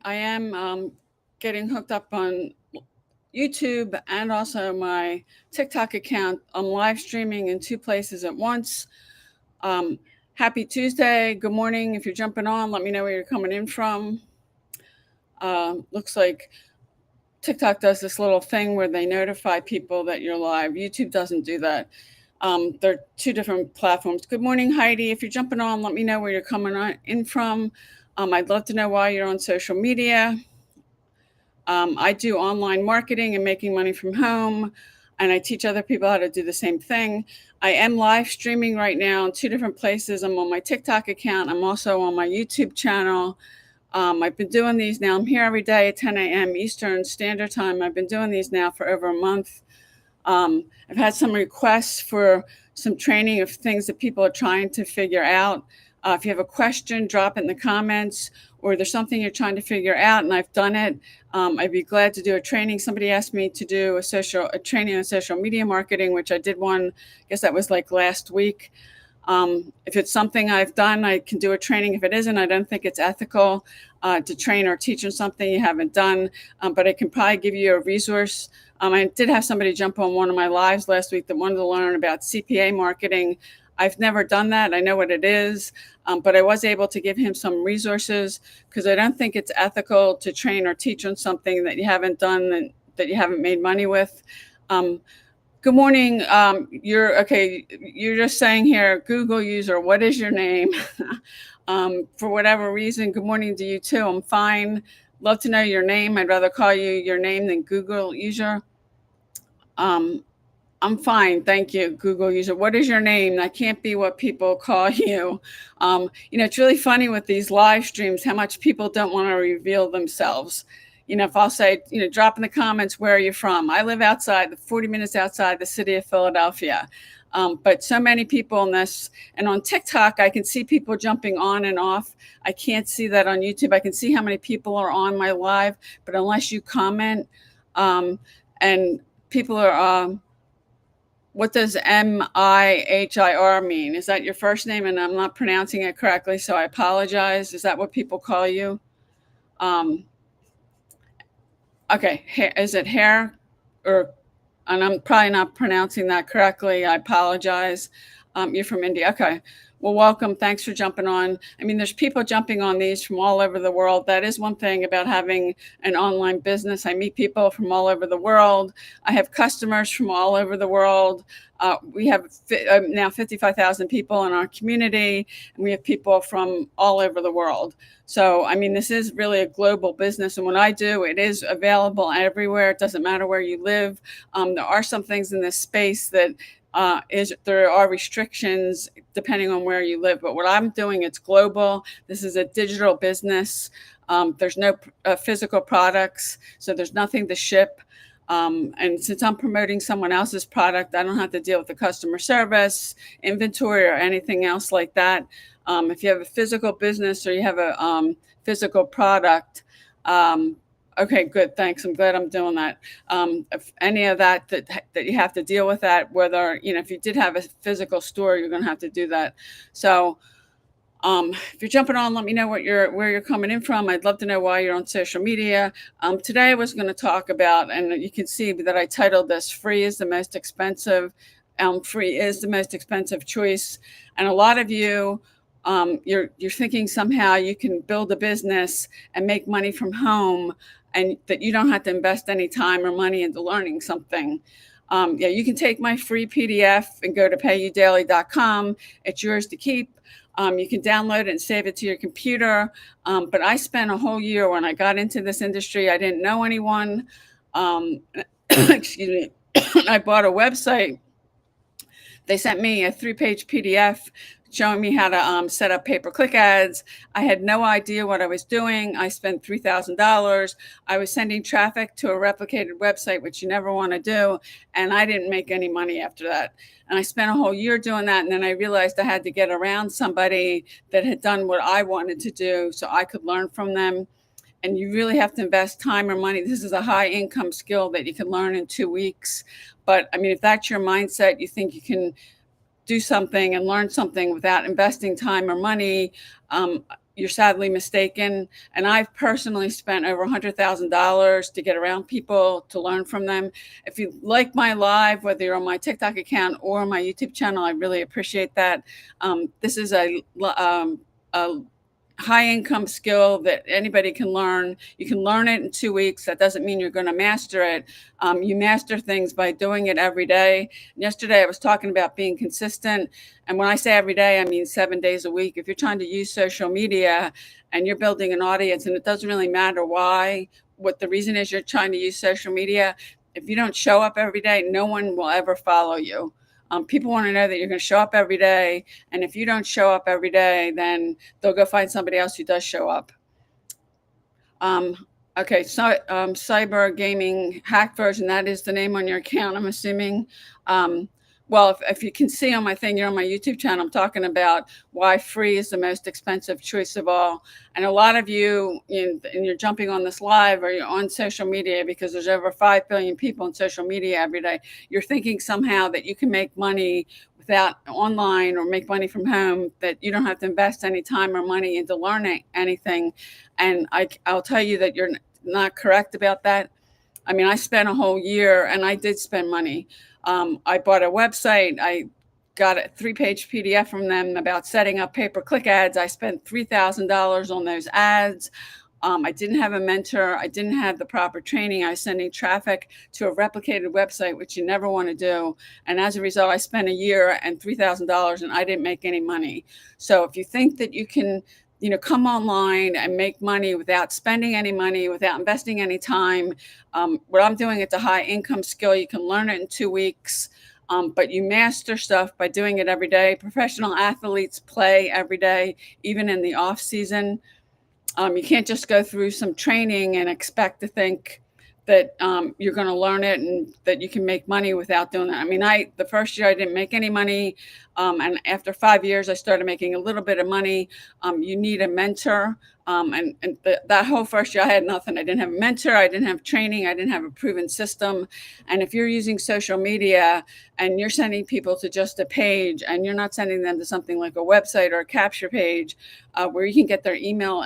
I am getting hooked up on YouTube and also my TikTok account. I'm live streaming in two places at once. Um, Happy Tuesday. Good morning. If you're jumping on, let me know where you're coming in from. Looks like TikTok does this little thing where they notify people that you're live. YouTube doesn't do that. They're two different platforms. Good morning, Heidi. If you're jumping on, let me know where you're coming in from. I'd love to know why you're on social media. I do online marketing and making money from home, and I teach other people how to do the same thing. I am live streaming right now in two different places. I'm on my TikTok account. I'm also on my YouTube channel. I've been doing these now. I'm here every day at 10 a.m. Eastern Standard Time. I've been doing these now for over a month. I've had some requests for some training of things that people are trying to figure out. If you have a question, drop it in the comments, or there's something you're trying to figure out and I've done it, I'd be glad to do a training. Somebody asked me to do a training on social media marketing, which I did one, I guess that was like last week. If it's something I've done, I can do a training. If it isn't, I don't think it's ethical to train or teach on something you haven't done, but I can probably give you a resource. I did have somebody jump on one of my lives last week that wanted to learn about CPA marketing. I've never done that. I know what it is, but I was able to give him some resources because I don't think it's ethical to train or teach on something that you haven't done and that you haven't made money with. Good morning. You're just saying here, Google user, what is your name? For whatever reason, good morning to you too. I'm fine. Love to know your name. I'd rather call you your name than Google user. I'm fine. Thank you, Google user. What is your name? That can't be what people call you. It's really funny with these live streams, how much people don't want to reveal themselves. If I'll say, drop in the comments, where are you from? I live 40 minutes outside the city of Philadelphia. But so many people in this, and on TikTok, I can see people jumping on and off. I can't see that on YouTube. I can see how many people are on my live, but unless you comment, and people are, what does Mihir mean? Is that your first name? And I'm not pronouncing it correctly, so I apologize. Is that what people call you? Okay, is it hair? And I'm probably not pronouncing that correctly. I apologize. You're from India. Okay. Well, welcome. Thanks for jumping on. There's people jumping on these from all over the world. That is one thing about having an online business. I meet people from all over the world. I have customers from all over the world. We have now 55,000 people in our community, and we have people from all over the world. So, this is really a global business. And what I do, it is available everywhere. It doesn't matter where you live. There are some things in this space that there are restrictions depending on where you live. But what I'm doing, it's global. This is a digital business. There's no physical products, so there's nothing to ship. And since I'm promoting someone else's product, I don't have to deal with the customer service, inventory, or anything else like that. If you have a physical business or you have a physical product, okay, good. Thanks. I'm glad I'm doing that. If any of that you have to deal with that, whether, if you did have a physical store, you're going to have to do that. So if you're jumping on, let me know where you're coming in from. I'd love to know why you're on social media. Today I was going to talk about, and you can see that I titled this "Free is the most expensive." Free is the most expensive choice. And a lot of you, you're thinking somehow you can build a business and make money from home, and that you don't have to invest any time or money into learning something. You can take my free PDF and go to payudaily.com. It's yours to keep. You can download it and save it to your computer. But I spent a whole year when I got into this industry. I didn't know anyone. Excuse me. I bought a website. They sent me a 3-page PDF showing me how to set up pay-per-click ads. I had no idea what I was doing. I spent $3,000. I was sending traffic to a replicated website, which you never want to do. And I didn't make any money after that. And I spent a whole year doing that. And then I realized I had to get around somebody that had done what I wanted to do so I could learn from them. And you really have to invest time or money. This is a high income skill that you can learn in 2 weeks. But if that's your mindset, you think you can do something and learn something without investing time or money, you're sadly mistaken. And I've personally spent over $100,000 to get around people, to learn from them. If you like my live, whether you're on my TikTok account or my YouTube channel, I really appreciate that. This is a high income skill that anybody can learn. You can learn it in 2 weeks. That doesn't mean you're going to master it. You master things by doing it every day. Yesterday, I was talking about being consistent. And when I say every day, I mean 7 days a week. If you're trying to use social media and you're building an audience, and it doesn't really matter what the reason is you're trying to use social media, if you don't show up every day, no one will ever follow you. People want to know that you're going to show up every day. And if you don't show up every day, then they'll go find somebody else who does show up. Okay, so cyber gaming hack version, that is the name on your account, I'm assuming. Well, if you can see on my thing, you're on my YouTube channel, I'm talking about why free is the most expensive choice of all. And a lot of you, and you're jumping on this live, or you're on social media because there's over 5 billion people on social media every day. You're thinking somehow that you can make money without online, or make money from home, that you don't have to invest any time or money into learning anything. And I'll tell you that you're not correct about that. I mean, I spent a whole year, and I did spend money. I bought a website. I got a 3-page PDF from them about setting up pay-per-click ads. I spent $3,000 on those ads. I didn't have a mentor. I didn't have the proper training. I was sending traffic to a replicated website, which you never want to do. And as a result, I spent a year and $3,000, and I didn't make any money. So if you think that you can, come online and make money without spending any money, without investing any time, what I'm doing, it's a high income skill. You can learn it in 2 weeks. But you master stuff by doing it every day. Professional athletes play every day, even in the off season. You can't just go through some training and expect to think that you're going to learn it and that you can make money without doing that. I mean, the first year I didn't make any money. And after 5 years, I started making a little bit of money. You need a mentor. That whole first year, I had nothing. I didn't have a mentor. I didn't have training. I didn't have a proven system. And if you're using social media and you're sending people to just a page, and you're not sending them to something like a website or a capture page, where you can get their email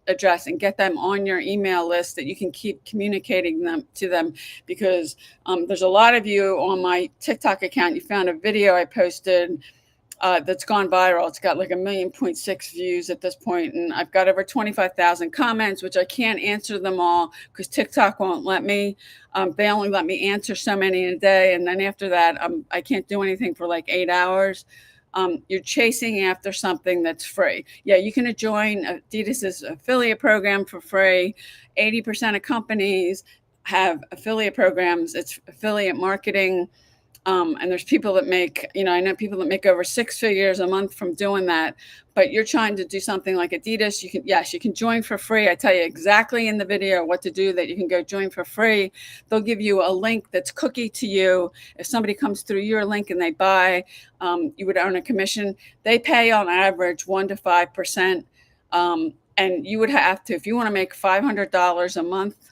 address and get them on your email list, that you can keep communicating to them. Because there's a lot of you on my TikTok account, you found a video I posted that's gone viral. It's got like 1.6 million views at this point, and I've got over 25,000 comments, which I can't answer them all because TikTok won't let me. They only let me answer so many in a day, and then after that, I can't do anything for like 8 hours. You're chasing after something that's free. Yeah, you can join Adidas's affiliate program for free. 80% of companies have affiliate programs. It's affiliate marketing. And there's people that make, I know people that make over 6 figures a month from doing that. But you're trying to do something like Adidas. You can join for free. I tell you exactly in the video what to do, that you can go join for free. They'll give you a link that's cookie to you. If somebody comes through your link and they buy, you would earn a commission. They pay on average 1% to 5%. And you would have to, if you want to make $500 a month,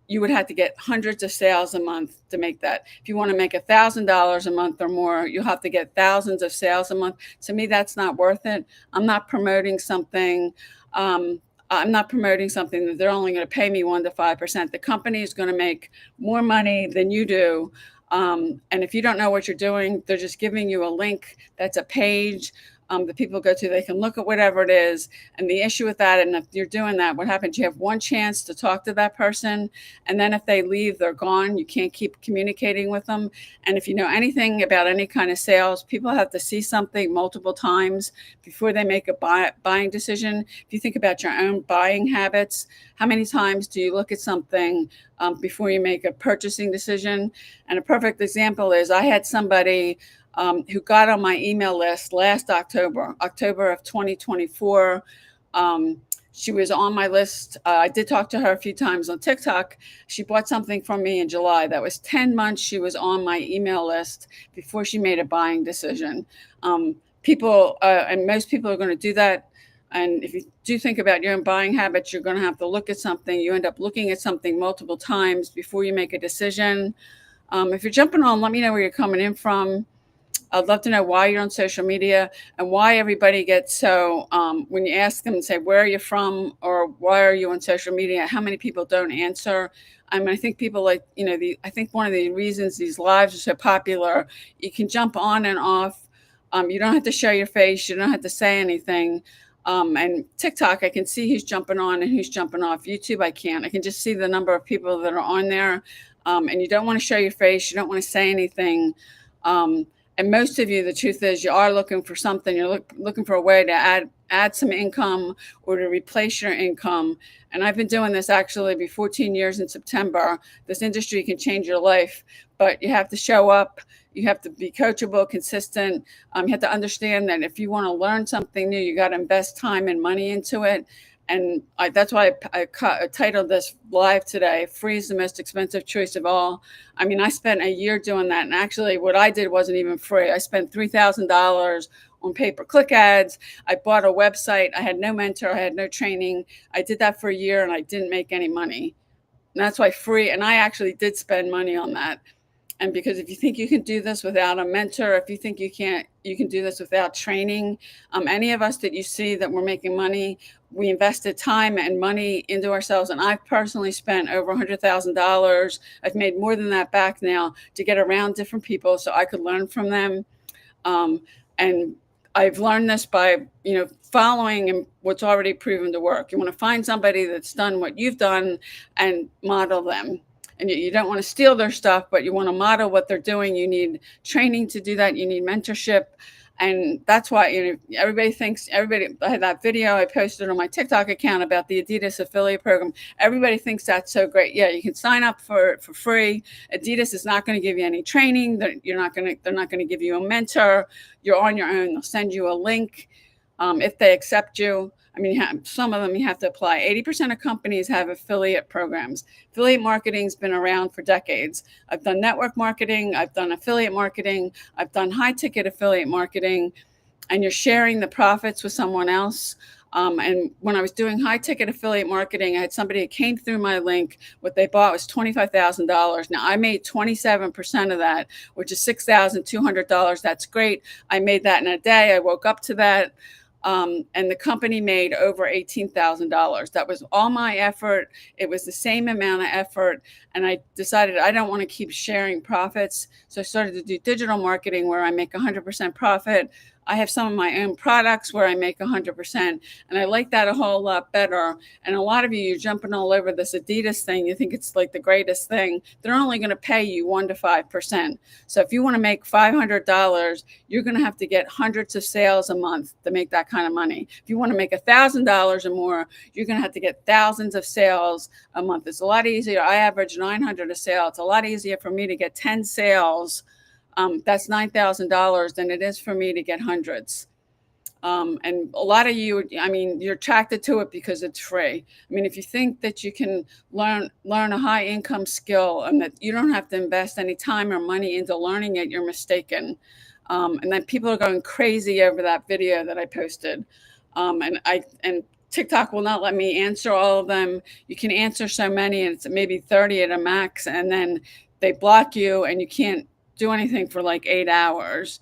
you would have to get hundreds of sales a month to make that. If you want to make $1,000 a month or more, you'll have to get thousands of sales a month. To me, that's not worth it. I'm not promoting something. That they're only going to pay me 1% to 5%. The company is going to make more money than you do. And if you don't know what you're doing, they're just giving you a link. That's a page that people go to. They can look at whatever it is. And the issue with that, and if you're doing that, what happens? You have one chance to talk to that person. And then if they leave, they're gone. You can't keep communicating with them. And if you know anything about any kind of sales, people have to see something multiple times before they make a buying decision. If you think about your own buying habits, how many times do you look at something before you make a purchasing decision? And a perfect example is I had somebody who got on my email list last October of 2024. She was on my list. I did talk to her a few times on TikTok. She bought something from me in July. That was 10 months she was on my email list before she made a buying decision. People, and most people are going to do that. And if you do think about your own buying habits, you're going to have to look at something. You end up looking at something multiple times before you make a decision. If you're jumping on, let me know where you're coming in from. I'd love to know why you're on social media and why everybody gets so, when you ask them and say, where are you from or why are you on social media? How many people don't answer? I mean, I think people like, I think one of the reasons these lives are so popular, you can jump on and off. You don't have to show your face. You don't have to say anything. And TikTok, I can see who's jumping on and who's jumping off. YouTube, I can't. I can just see the number of people that are on there. And you don't want to show your face. You don't want to say anything. Um, and most of you, the truth is, you are looking for something. You're looking for a way to add some income or to replace your income. And I've been doing this actually be 14 years in September. This industry can change your life, but you have to show up. You have to be coachable, consistent. You have to understand that if you want to learn something new, you got to invest time and money into it. And that's why I titled this live today, Free is the most expensive choice of all. I mean, I spent a year doing that. And actually, what I did wasn't even free. I spent $3,000 on pay-per-click ads. I bought a website. I had no mentor. I had no training. I did that for a year and I didn't make any money. And that's why free. And I actually did spend money on that. And because if you think you can do this without a mentor, if you think you can do this without training, any of us that you see that we're making money, we invested time and money into ourselves. And I've personally spent over $100,000. I've made more than that back now to get around different people so I could learn from them. And I've learned this by, following what's already proven to work. You want to find somebody that's done what you've done and model them. And you don't want to steal their stuff, but you want to model what they're doing. You need training to do that. You need mentorship. And that's why, everybody I had that video I posted on my TikTok account about the Adidas affiliate program. Everybody thinks that's so great. Yeah, you can sign up for free. Adidas is not going to give you any training. They're not going to give you a mentor. You're on your own. They'll send you a link if they accept you. I mean, some of them you have to apply. 80% of companies have affiliate programs. Affiliate marketing's been around for decades. I've done network marketing. I've done affiliate marketing. I've done high ticket affiliate marketing, and you're sharing the profits with someone else. And when I was doing high ticket affiliate marketing, I had somebody that came through my link. What they bought was $25,000. Now I made 27% of that, which is $6,200. That's great. I made that in a day. I woke up to that. And the company made over $18,000. That was all my effort. It was the same amount of effort. And I decided I don't want to keep sharing profits. So I started to do digital marketing where I make 100% profit. I have some of my own products where I make 100%. And I like that a whole lot better. And a lot of you're jumping all over this Adidas thing. You think it's like the greatest thing. They're only going to pay you 1% to 5%. So if you want to make $500, you're going to have to get hundreds of sales a month to make that kind of money. If you want to make $1,000 or more, you're going to have to get thousands of sales a month. It's a lot easier. I average 900 a sale. It's a lot easier for me to get 10 sales. That's $9,000 than it is for me to get hundreds. And a lot of you, I mean, you're attracted to it because it's free. I mean, if you think that you can learn a high income skill and that you don't have to invest any time or money into learning it, you're mistaken. And then people are going crazy over that video that I posted. And TikTok will not let me answer all of them. You can answer so many, and it's maybe 30 at a max, and then they block you and you can't do anything for like 8 hours.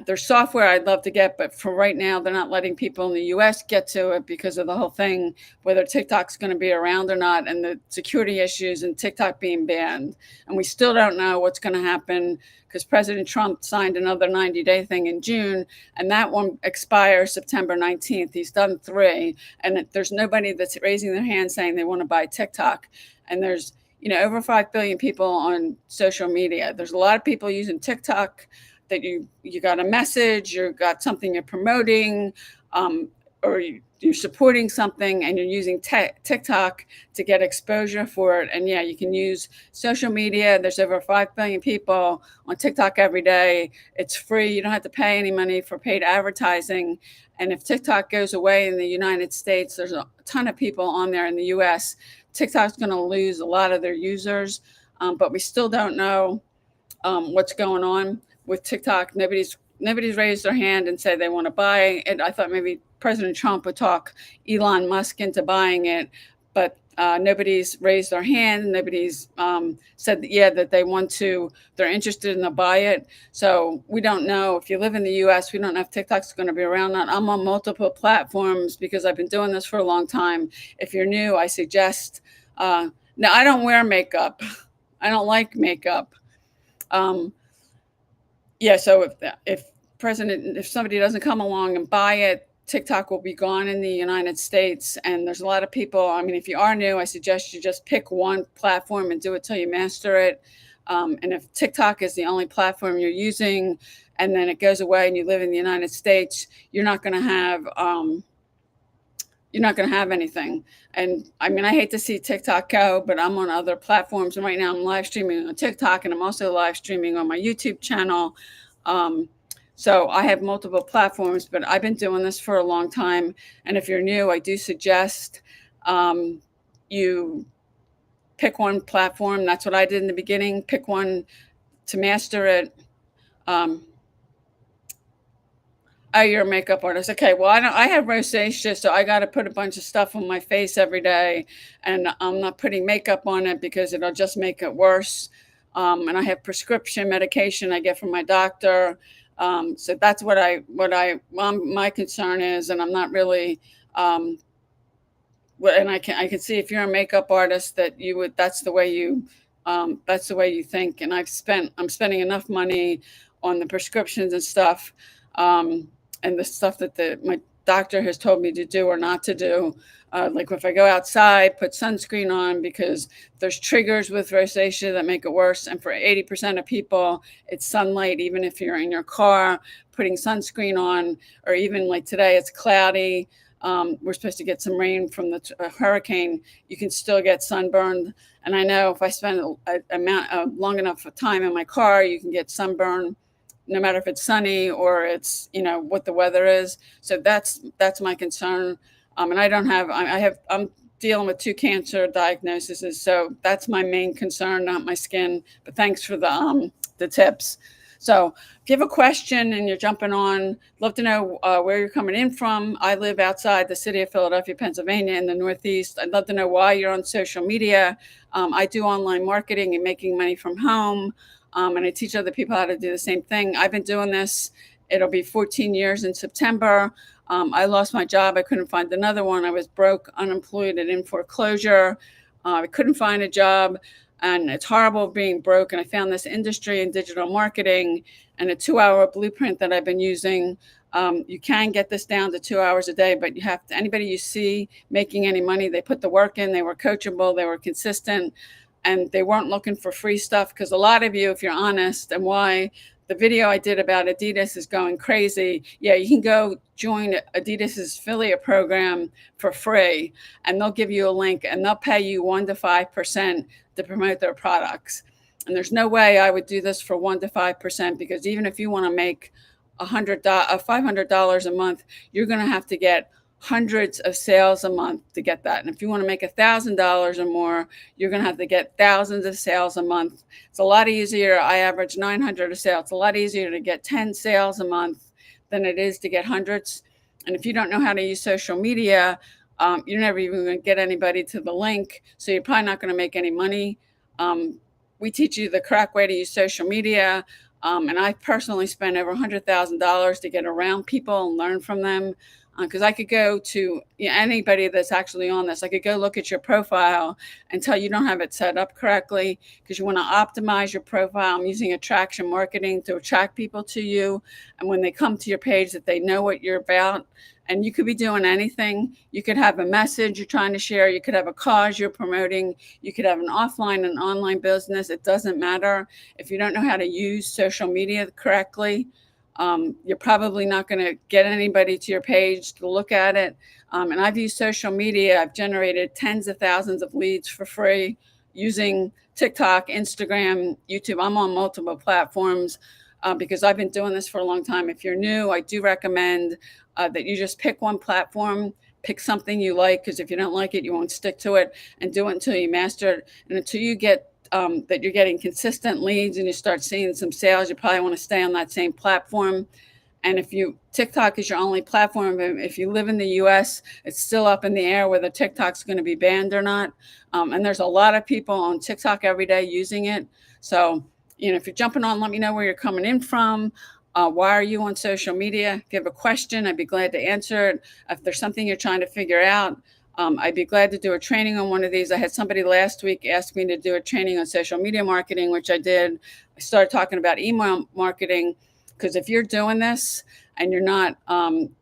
There's software I'd love to get, but for right now, they're not letting people in the US get to it because of the whole thing, whether TikTok's going to be around or not, and the security issues and TikTok being banned. And we still don't know what's going to happen because President Trump signed another 90-day thing in June, and that one expires September 19th. He's done 3, and there's nobody that's raising their hand saying they want to buy TikTok. And there's over 5 billion people on social media. There's a lot of people using TikTok that you got a message, you got something you're promoting, or you're supporting something and you're using TikTok to get exposure for it. And yeah, you can use social media. There's over 5 billion people on TikTok every day. It's free. You don't have to pay any money for paid advertising. And if TikTok goes away in the United States, there's a ton of people on there in the US. TikTok's going to lose a lot of their users, but we still don't know what's going on with TikTok. Nobody's raised their hand and said they want to buy it. I thought maybe President Trump would talk Elon Musk into buying it, but nobody's raised their hand. Nobody's said that, yeah, that they want to, they're interested in to buy it. So we don't know. If you live in the US, we don't know if TikTok's going to be around. Not. I'm on multiple platforms because I've been doing this for a long time. If you're new, I suggest, now I don't wear makeup. I don't like makeup. Um, yeah, so if somebody doesn't come along and buy it, TikTok will be gone in the United States. And there's a lot of people. I mean, if you are new, I suggest you just pick one platform and do it till you master it. And if TikTok is the only platform you're using, and then it goes away and you live in the United States, you're not going to have anything. And I mean, I hate to see TikTok go, but I'm on other platforms. And right now I'm live streaming on TikTok, and I'm also live streaming on my YouTube channel. Um, so I have multiple platforms, but I've been doing this for a long time. And if you're new, I do suggest you pick one platform. That's what I did in the beginning. Pick one to master it. Um, Oh, you're a makeup artist. Okay. Well, I have rosacea, so I got to put a bunch of stuff on my face every day, and I'm not putting makeup on it because it'll just make it worse. And I have prescription medication I get from my doctor. So that's my concern is, and I'm not really. And I can see if you're a makeup artist that you would, that's the way you think. And I'm spending enough money on the prescriptions and stuff, um, and the stuff that my doctor has told me to do or not to do. Like if I go outside, put sunscreen on, because there's triggers with rosacea that make it worse. And for 80% of people, it's sunlight. Even if you're in your car, putting sunscreen on, or even like today, it's cloudy. We're supposed to get some rain from the hurricane. You can still get sunburned. And I know if I spend a long enough time in my car, you can get sunburn, no matter if it's sunny or it's, what the weather is. So that's my concern. And I'm dealing with 2 cancer diagnoses. So that's my main concern, not my skin. But thanks for the tips. So if you have a question and you're jumping on, love to know where you're coming in from. I live outside the city of Philadelphia, Pennsylvania, in the Northeast. I'd love to know why you're on social media. I do online marketing and making money from home, and I teach other people how to do the same thing. I've been doing this. It'll be 14 years in September. I lost my job. I couldn't find another one. I was broke, unemployed, and in foreclosure. I couldn't find a job. And it's horrible being broke. And I found this industry in digital marketing and a 2-hour blueprint that I've been using. You can get this down to 2 hours a day, but anybody you see making any money, they put the work in, they were coachable, they were consistent, and they weren't looking for free stuff. Because a lot of you, if you're honest, and why the video I did about Adidas is going crazy. Yeah, you can go join Adidas's affiliate program for free, and they'll give you a link, and they'll pay you 1 to 5% to promote their products. And there's no way I would do this for 1 to 5%, because even if you want to make $500 a month, you're going to have to get hundreds of sales a month to get that. And if you want to make $1,000 or more, you're going to have to get thousands of sales a month. It's a lot easier. I average 900 a sale. It's a lot easier to get 10 sales a month than it is to get hundreds. And if you don't know how to use social media, you're never even going to get anybody to the link. So you're probably not going to make any money. We teach you the correct way to use social media. And I personally spent over $100,000 to get around people and learn from them. Because I could go to anybody that's actually on this. I could go look at your profile and tell you don't have it set up correctly, because you want to optimize your profile. I'm using attraction marketing to attract people to you. And when they come to your page, that they know what you're about. And you could be doing anything. You could have a message you're trying to share. You could have a cause you're promoting. You could have an offline and online business. It doesn't matter. If you don't know how to use social media correctly, you're probably not going to get anybody to your page to look at it. And I've used social media. I've generated tens of thousands of leads for free using TikTok, Instagram, YouTube. I'm on multiple platforms because I've been doing this for a long time. If you're new, I do recommend that you just pick one platform, pick something you like, because if you don't like it, you won't stick to it, and do it until you master it. And until you get that you're getting consistent leads and you start seeing some sales, you probably want to stay on that same platform. And if you TikTok is your only platform, if you live in the U.S., it's still up in the air whether TikTok's going to be banned or not. And there's a lot of people on TikTok every day using it. So, if you're jumping on, let me know where you're coming in from. Why are you on social media? If you have a question, I'd be glad to answer it. If there's something you're trying to figure out, I'd be glad to do a training on one of these. I had somebody last week ask me to do a training on social media marketing, which I did. I started talking about email marketing because if you're doing this and you're not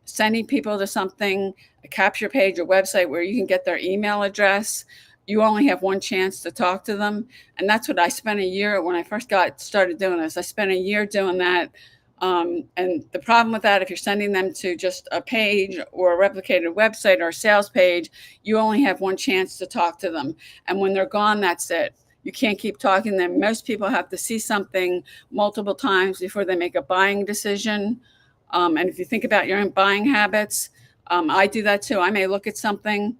sending people to something, a capture page or website where you can get their email address, you only have one chance to talk to them. And that's what I spent a year when I first started doing this. I spent a year doing that. And the problem with that, if you're sending them to just a page or a replicated website or a sales page, you only have one chance to talk to them. And when they're gone, that's it. You can't keep talking to them. Most people have to see something multiple times before they make a buying decision. And if you think about your own buying habits, I do that too. I may look at something,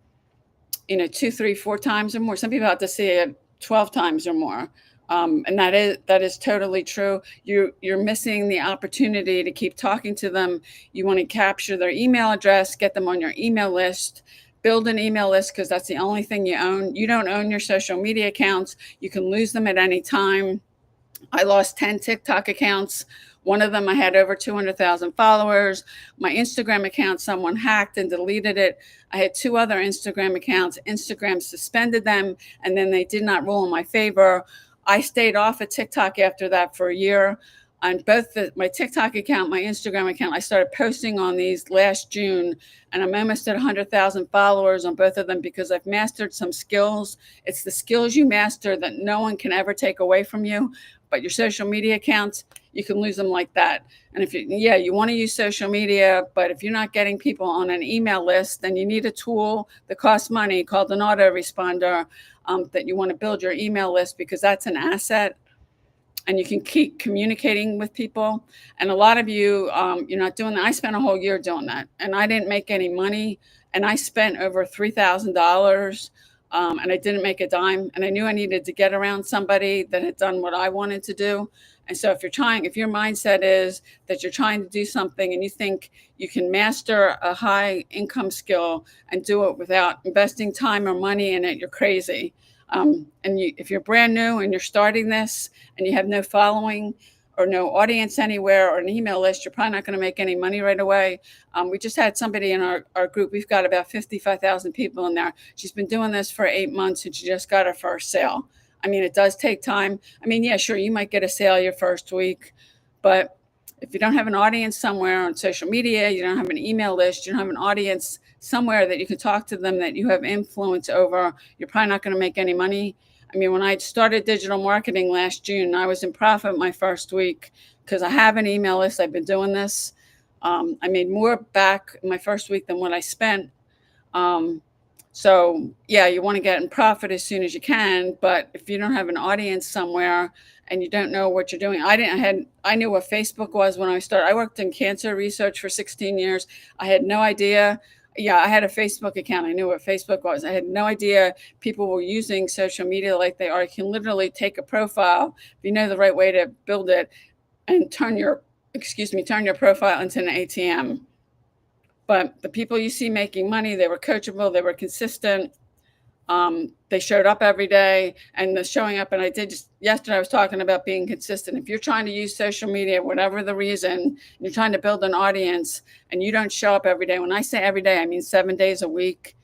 2, 3, 4 times or more. Some people have to see it 12 times or more. And that is totally true. You're missing the opportunity to keep talking to them. You want to capture their email address, get them on your email list, build an email list because that's the only thing you own. You don't own your social media accounts. You can lose them at any time. I lost 10 TikTok accounts. One of them, I had over 200,000 followers. My Instagram account, someone hacked and deleted it. I had 2 other Instagram accounts. Instagram suspended them, and then they did not rule in my favor. I stayed off of TikTok after that for a year. On both my TikTok account, my Instagram account, I started posting on these last June, and I'm almost at 100,000 followers on both of them because I've mastered some skills. It's the skills you master that no one can ever take away from you. But your social media accounts, you can lose them like that. And if you want to use social media, but if you're not getting people on an email list, then you need a tool that costs money called an autoresponder that you want to build your email list because that's an asset and you can keep communicating with people. And a lot of you, you're not doing that. I spent a whole year doing that and I didn't make any money. And I spent over $3,000 and I didn't make a dime. And I knew I needed to get around somebody that had done what I wanted to do. And so if your mindset is that you're trying to do something and you think you can master a high income skill and do it without investing time or money in it, you're crazy. If you're brand new and you're starting this and you have no following or no audience anywhere or an email list, you're probably not going to make any money right away. We just had somebody in our group. We've got about 55,000 people in there. She's been doing this for 8 months and she just got her first sale. I mean, it does take time. I mean, yeah, sure, you might get a sale your first week, but if you don't have an audience somewhere on social media, you don't have an email list, you don't have an audience somewhere that you can talk to them that you have influence over, you're probably not going to make any money. I mean, when I started digital marketing last June, I was in profit my first week because I have an email list. I've been doing this. I made more back my first week than what I spent. So yeah, you want to get in profit as soon as you can, but if you don't have an audience somewhere and you don't know what you're doing, I knew what Facebook was when I started. I worked in cancer research for 16 years. I had no idea. Yeah, I had a Facebook account. I knew what Facebook was. I had no idea people were using social media like they are. You can literally take a profile, if you know the right way to build it, and turn your profile into an ATM. But the people you see making money, they were coachable, they were consistent. They showed up every day and the showing up. And yesterday I was talking about being consistent. If you're trying to use social media, whatever the reason, you're trying to build an audience and you don't show up every day. When I say every day, I mean 7 days a week.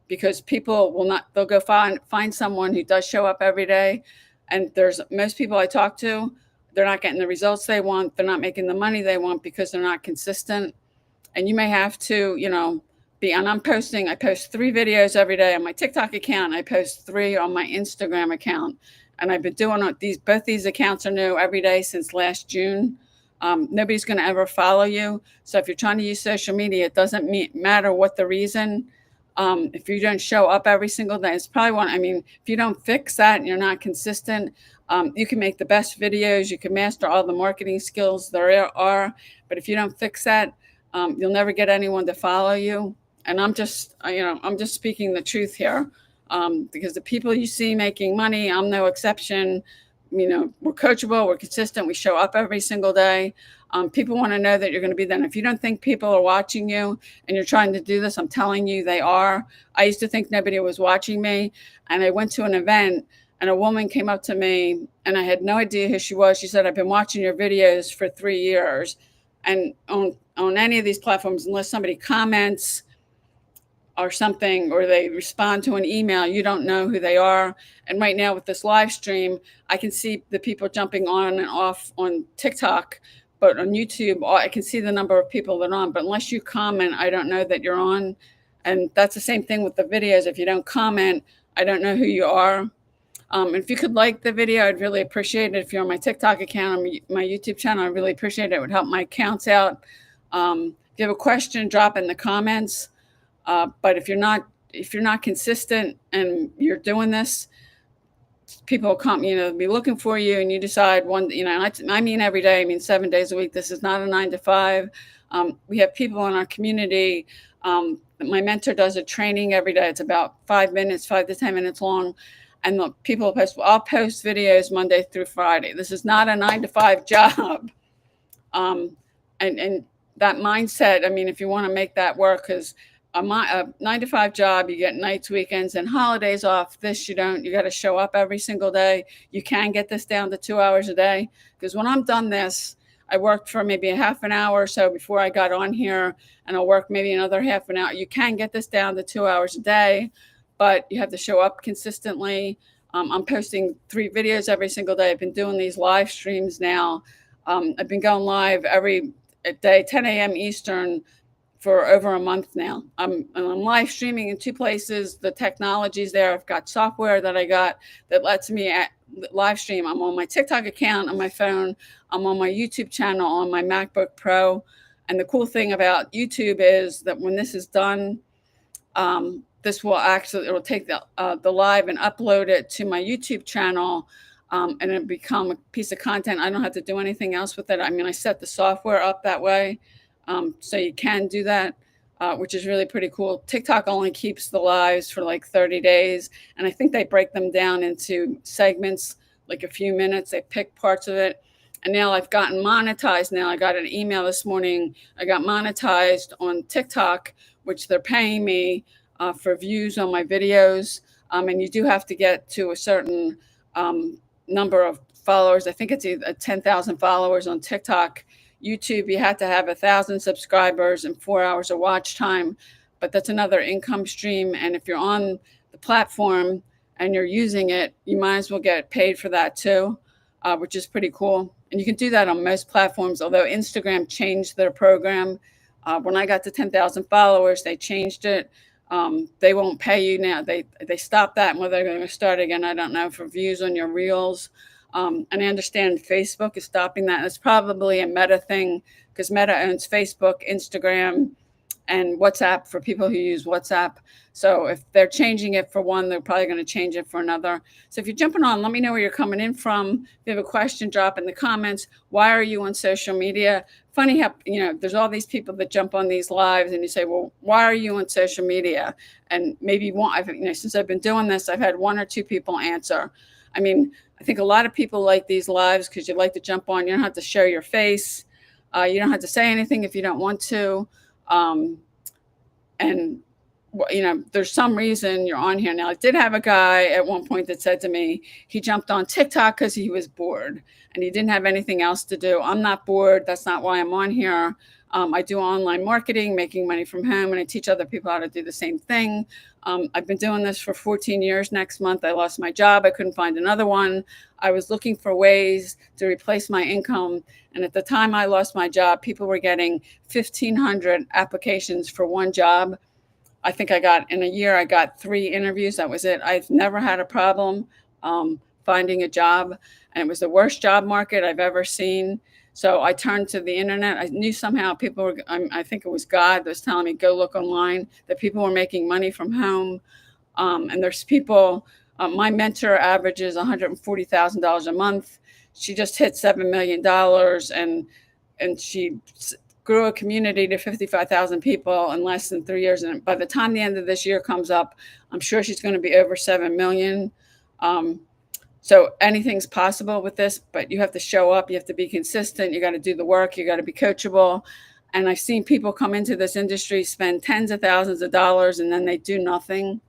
Because people they'll go find someone who does show up every day. And most people I talk to, they're not getting the results they want. They're not making the money they want because they're not consistent. And you may have to, I post 3 videos every day on my TikTok account. I post 3 on my Instagram account. And I've been doing both these accounts are new every day since last June. Nobody's going to ever follow you. So if you're trying to use social media, it doesn't matter what the reason. If you don't show up every single day, it's probably if you don't fix that and you're not consistent, you can make the best videos. You can master all the marketing skills there are. But if you don't fix that, you'll never get anyone to follow you. And I'm just speaking the truth here, because the people you see making money, I'm no exception. we're coachable, we're consistent, we show up every single day. People want to know that you're going to be there. If you don't think people are watching you and you're trying to do this, I'm telling you they are. I used to think nobody was watching me, and I went to an event and a woman came up to me and I had no idea who she was. She said, I've been watching your videos for 3 years. And on any of these platforms, unless somebody comments or something, or they respond to an email, you don't know who they are. And right now with this live stream, I can see the people jumping on and off on TikTok, but on YouTube, I can see the number of people that are on. But unless you comment, I don't know that you're on. And that's the same thing with the videos. If you don't comment, I don't know who you are. If you could like the video, I'd really appreciate it. If you're on my TikTok account or my YouTube channel, I really appreciate it. It would help my accounts out. If you have a question, drop in the comments. But if you're not consistent and you're doing this, people will come, be looking for you, and you decide one, I mean every day, I mean 7 days a week. This is not a 9 to 5. We have people in our community. My mentor does a training every day. It's about 5 minutes, 5 to 10 minutes long. And the people post, I'll post videos Monday through Friday. This is not a 9 to 5 job. And that mindset, I mean, if you want to make that work, because a 9 to 5 job, you get nights, weekends, and holidays off. This you don't. You got to show up every single day. You can get this down to 2 hours a day, because when I'm done this, I worked for maybe a half an hour or so before I got on here, and I'll work maybe another half an hour. You can get this down to 2 hours a day, but you have to show up consistently. I'm posting 3 videos every single day. I've been doing these live streams now. I've been going live every day, 10 a.m. Eastern, for over a month now. I'm live streaming in 2 places. The technology's there. I've got software that I got that lets me live stream. I'm on my TikTok account on my phone. I'm on my YouTube channel on my MacBook Pro. And the cool thing about YouTube is that when this is done, this will actually, it'll take the live and upload it to my YouTube channel, and it'll become a piece of content. I don't have to do anything else with it. I mean, I set the software up that way. So you can do that, which is really pretty cool. TikTok only keeps the lives for like 30 days. And I think they break them down into segments, like a few minutes. They pick parts of it. And now I've gotten monetized. Now I got an email this morning. I got monetized on TikTok, which they're paying me for views on my videos. And you do have to get to a certain number of followers. I think it's 10,000 followers on TikTok. YouTube, you have to have 1,000 subscribers and 4 hours of watch time, but that's another income stream. And if you're on the platform and you're using it, you might as well get paid for that too, which is pretty cool. And you can do that on most platforms, although Instagram changed their program. When I got to 10,000 followers, they changed it. They won't pay you now. They stopped that, and whether they're going to start again, I don't know, for views on your reels. And I understand Facebook is stopping that. It's probably a Meta thing, because Meta owns Facebook, Instagram, and WhatsApp for people who use WhatsApp. So if they're changing it for one, they're probably going to change it for another. So if you're jumping on, let me know where you're coming in from. If you have a question, drop in the comments. Why are you on social media? Funny how, there's all these people that jump on these lives and you say, well, why are you on social media? And maybe since I've been doing this, I've had 1 or 2 people answer. I mean, I think a lot of people like these lives because you like to jump on. You don't have to show your face. You don't have to say anything if you don't want to. And there's some reason you're on here. Now, I did have a guy at one point that said to me, he jumped on TikTok because he was bored and he didn't have anything else to do. I'm not bored. That's not why I'm on here. I do online marketing, making money from home, and I teach other people how to do the same thing. I've been doing this for 14 years. Next month, I lost my job. I couldn't find another one. I was looking for ways to replace my income. And at the time I lost my job, people were getting 1,500 applications for one job. I think in a year, I got 3 interviews. That was it. I've never had a problem finding a job. And it was the worst job market I've ever seen. So I turned to the internet. I knew somehow people were, I think it was God that was telling me, go look online, that people were making money from home. And there's people, my mentor averages $140,000 a month. She just hit $7 million and she grew a community to 55,000 people in less than 3 years. And by the time the end of this year comes up, I'm sure she's going to be over 7 million. So anything's possible with this, but you have to show up, you have to be consistent, you got to do the work, you got to be coachable. And I've seen people come into this industry, spend tens of thousands of dollars, and then they do nothing,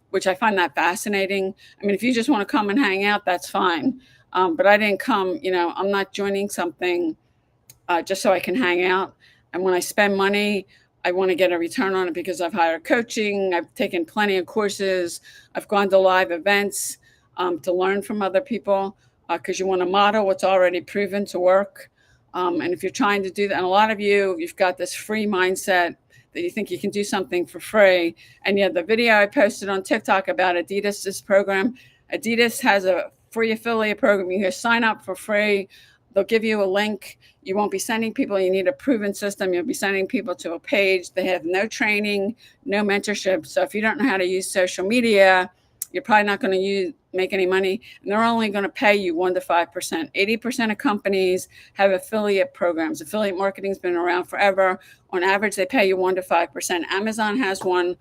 which I find that fascinating. I mean, if you just want to come and hang out, that's fine. But I didn't come, I'm not joining something just so I can hang out. And when I spend money, I want to get a return on it because I've hired coaching, I've taken plenty of courses, I've gone to live events to learn from other people because you want to model what's already proven to work. And if you're trying to do that, and a lot of you've got this free mindset that you think you can do something for free. And yet, the video I posted on TikTok about Adidas's program, Adidas has a free affiliate program. You can sign up for free. They'll give you a link. You won't be sending people. You need a proven system. You'll be sending people to a page. They have no training, no mentorship. So if you don't know how to use social media, you're probably not going to make any money. And they're only going to pay you 1% to 5%. 80% of companies have affiliate programs. Affiliate marketing's been around forever. On average, they pay you 1% to 5%. Amazon has one.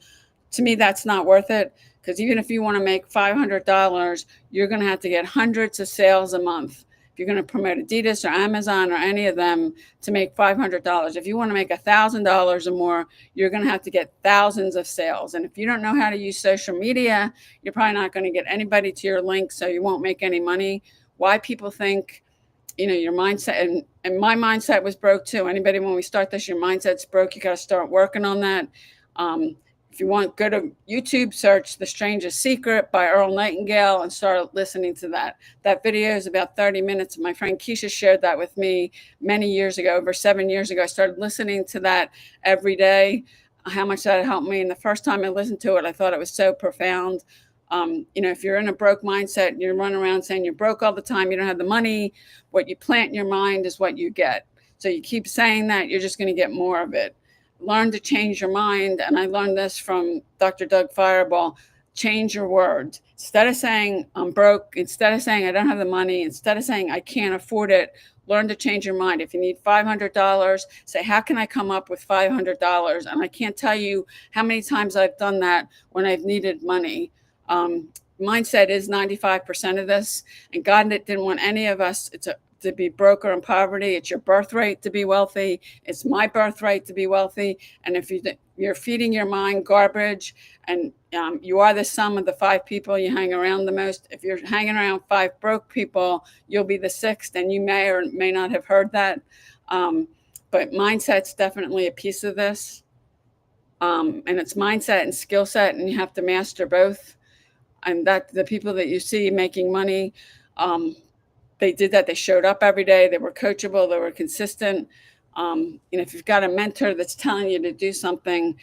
To me, that's not worth it because even if you want to make $500, you're going to have to get hundreds of sales a month. If you're going to promote Adidas or Amazon or any of them to make $500, if you want to make $1,000 or more, you're going to have to get thousands of sales. And if you don't know how to use social media, you're probably not going to get anybody to your link, so you won't make any money. Why people think, your mindset, and my mindset was broke too. Anybody, when we start this, your mindset's broke. You got to start working on that. If you want, go to YouTube, search The Strangest Secret by Earl Nightingale and start listening to that. That video is about 30 minutes. My friend Keisha shared that with me many years ago, over 7 years ago. I started listening to that every day, how much that helped me. And the first time I listened to it, I thought it was so profound. If you're in a broke mindset and you're running around saying you're broke all the time, you don't have the money, what you plant in your mind is what you get. So you keep saying that, you're just going to get more of it. Learn to change your mind. And I learned this from Dr. Doug Fireball. Change your words. Instead of saying I'm broke, instead of saying I don't have the money, instead of saying I can't afford it, learn to change your mind. If you need $500, say, how can I come up with $500? And I can't tell you how many times I've done that when I've needed money. Mindset is 95% of this. And God didn't want any of us to be broke or in poverty. It's your birthright to be wealthy. It's my birthright to be wealthy. And if you're feeding your mind garbage, and you are the sum of the 5 people you hang around the most, if you're hanging around 5 broke people, you'll be the 6th, and you may or may not have heard that. But mindset's definitely a piece of this. And it's mindset and skill set, and you have to master both. And that the people that you see making money, they did that. They showed up every day. They were coachable. They were consistent. If you've got a mentor that's telling you to do something,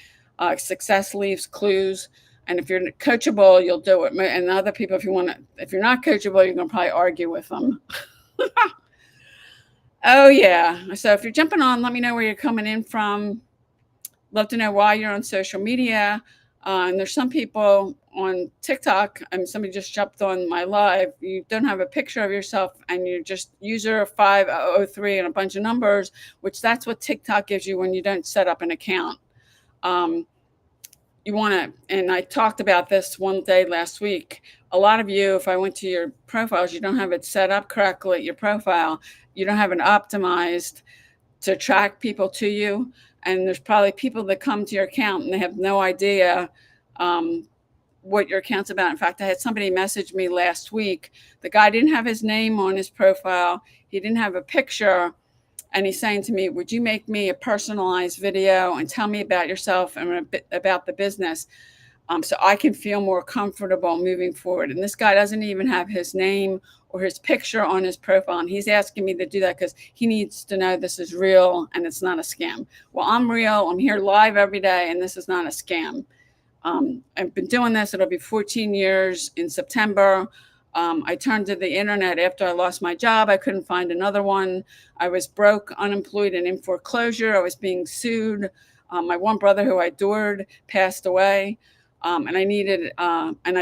success leaves clues. And if you're coachable, you'll do it. And other people, if you're not coachable, you're going to probably argue with them. Oh yeah. So if you're jumping on, let me know where you're coming in from. Love to know why you're on social media. And there's some people on TikTok, and somebody just jumped on my live. You don't have a picture of yourself, and you're just user 503 and a bunch of numbers, which that's what TikTok gives you when you don't set up an account. You want to, and I talked about this one day last week. A lot of you, if I went to your profiles, you don't have it set up correctly, your profile. You don't have it optimized to attract people to you. And there's probably people that come to your account and they have no idea what your account's about. In fact, I had somebody message me last week. The guy didn't have his name on his profile. He didn't have a picture. And he's saying to me, would you make me a personalized video and tell me about yourself and a bit about the business so I can feel more comfortable moving forward? And this guy doesn't even have his name or his picture on his profile. And he's asking me to do that because he needs to know this is real and it's not a scam. Well, I'm real. I'm here live every day, and this is not a scam. I've been doing this. It'll be 14 years in September. I turned to the internet after I lost my job. I couldn't find another one. I was broke, unemployed, and in foreclosure. I was being sued. My one brother, who I adored, passed away. And I needed, and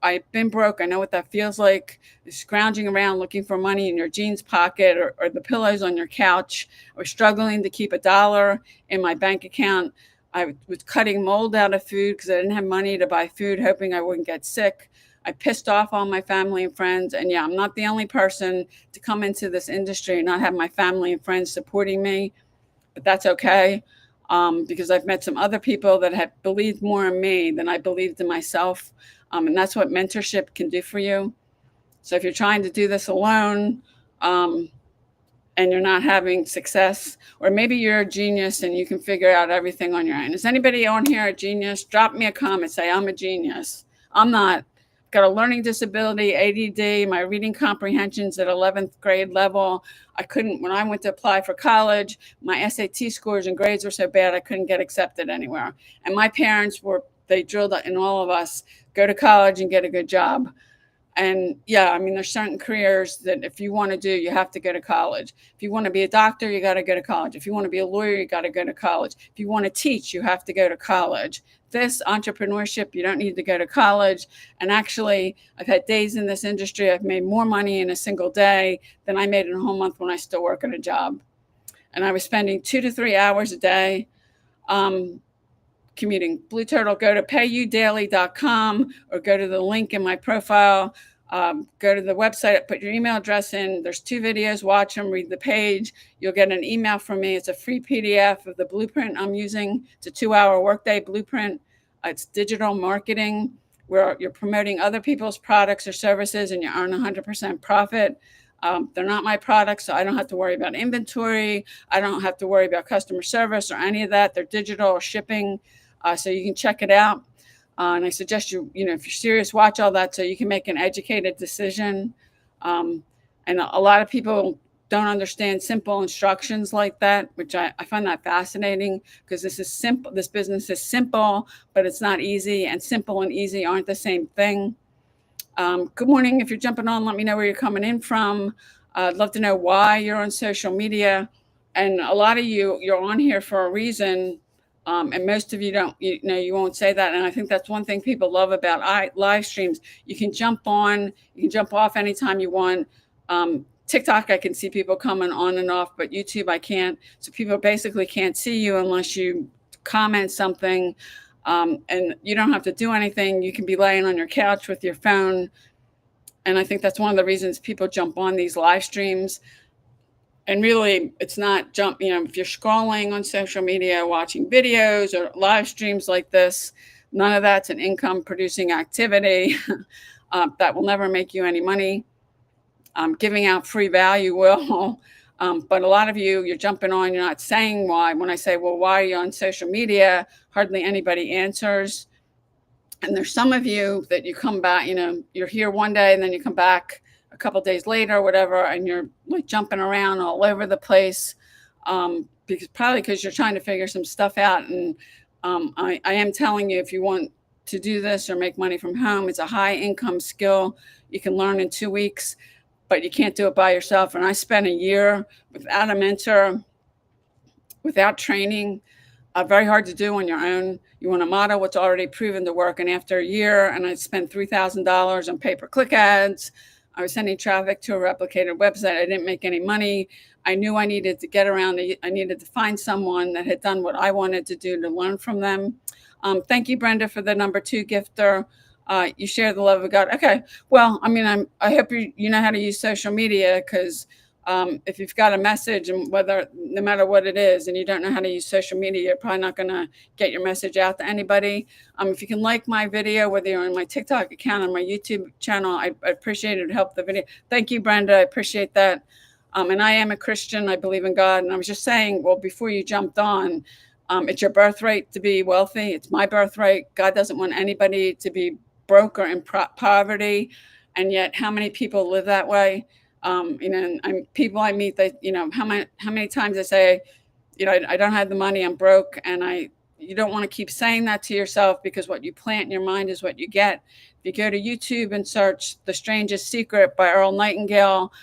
I've been broke. I know what that feels like, scrounging around looking for money in your jeans pocket or the pillows on your couch. I was struggling to keep $1 in my bank account. I was cutting mold out of food because I didn't have money to buy food, hoping I wouldn't get sick. I pissed off all my family and friends. And yeah, I'm not the only person to come into this industry and not have my family and friends supporting me, but that's okay. Because I've met some other people that have believed more in me than I believed in myself. And that's what mentorship can do for you. So if you're trying to do this alone, um, and you're not having success, or maybe you're a genius and you can figure out everything on your own. Is anybody on here a genius? Drop me a comment, say I'm a genius. I'm not. Got a learning disability, ADD, my reading comprehension's at 11th grade level. I couldn't, when I went to apply for college, my SAT scores and grades were so bad I couldn't get accepted anywhere. And my parents they drilled in all of us, go to college and get a good job. And yeah, I mean, there's certain careers that if you want to do, you have to go to college. If you want to be a doctor, you got to go to college. If you want to be a lawyer, you got to go to college. If you want to teach, you have to go to college. This entrepreneurship, you don't need to go to college. And actually, I've had days in this industry, I've made more money in a single day than I made in a whole month when I still work at a job. And I was spending 2 to 3 hours a day commuting. Blue Turtle, go to payudaily.com or go to the link in my profile. Go to the website, put your email address in. There's 2 videos, watch them, read the page. You'll get an email from me. It's a free PDF of the blueprint I'm using. It's a 2-hour workday blueprint. It's digital marketing where you're promoting other people's products or services and you earn 100% profit. They're not my products, so I don't have to worry about inventory. I don't have to worry about customer service or any of that. They're digital or shipping. So you can check it out. And I suggest if you're serious, watch all that so you can make an educated decision. And a lot of people don't understand simple instructions like that, which I find that fascinating because this is simple. This business is simple, but it's not easy. And simple and easy aren't the same thing. Good morning. If you're jumping on, let me know where you're coming in from. I'd love to know why you're on social media. And a lot of you're on here for a reason. And most of you don't, you won't say that. And I think that's one thing people love about live streams. You can jump on, you can jump off anytime you want. TikTok, I can see people coming on and off, but YouTube, I can't. So people basically can't see you unless you comment something. And you don't have to do anything. You can be laying on your couch with your phone. And I think that's one of the reasons people jump on these live streams. And really, it's not if you're scrolling on social media, watching videos or live streams like this, none of that's an income producing activity. That will never make you any money. Giving out free value will. But a lot of you're jumping on, you're not saying why. When I say, well, why are you on social media? Hardly anybody answers. And there's some of you that you come back, you're here one day and then you come back a couple days later or whatever, and you're like jumping around all over the place because you're trying to figure some stuff out. And I am telling you, if you want to do this or make money from home, it's a high income skill you can learn in 2 weeks, but you can't do it by yourself. And I spent a year without a mentor, without training. Very hard to do on your own. You want to model what's already proven to work. And after a year, and I spent $3,000 on pay-per-click ads, I was sending traffic to a replicated website. I didn't make any money. I knew I needed to get around. I needed to find someone that had done what I wanted to do to learn from them. Thank you, Brenda, for the number 2 gifter. You share the love of God. Okay. Well, I mean, I hope you know how to use social media, because if you've got a message, and no matter what it is, and you don't know how to use social media, you're probably not going to get your message out to anybody. If you can like my video, whether you're on my TikTok account or my YouTube channel, I appreciate it. Help the video. Thank you, Brenda. I appreciate that. And I am a Christian. I believe in God. And I was just saying, well, before you jumped on, it's your birthright to be wealthy. It's my birthright. God doesn't want anybody to be broke or in poverty. And yet, how many people live that way? And people I meet, how many times I say, I don't have the money, I'm broke. And you don't want to keep saying that to yourself, because what you plant in your mind is what you get. If you go to YouTube and search The Strangest Secret by Earl Nightingale,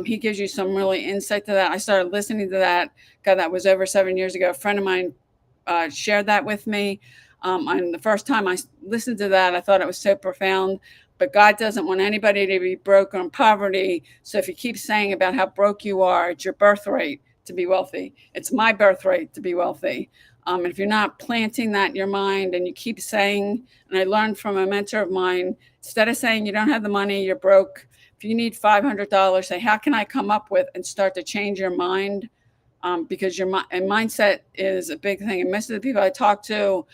he gives you some really insight to that. I started listening to that. God, that was over 7 years ago. A friend of mine shared that with me. And the first time I listened to that, I thought it was so profound. But God doesn't want anybody to be broke or in poverty. So if you keep saying about how broke you are, it's your birthright to be wealthy. It's my birthright to be wealthy. And if you're not planting that in your mind and you keep saying, and I learned from a mentor of mine, instead of saying you don't have the money, you're broke, if you need $500, say, how can I come up with, and start to change your mind, because your and mindset is a big thing. And most of the people I talk to,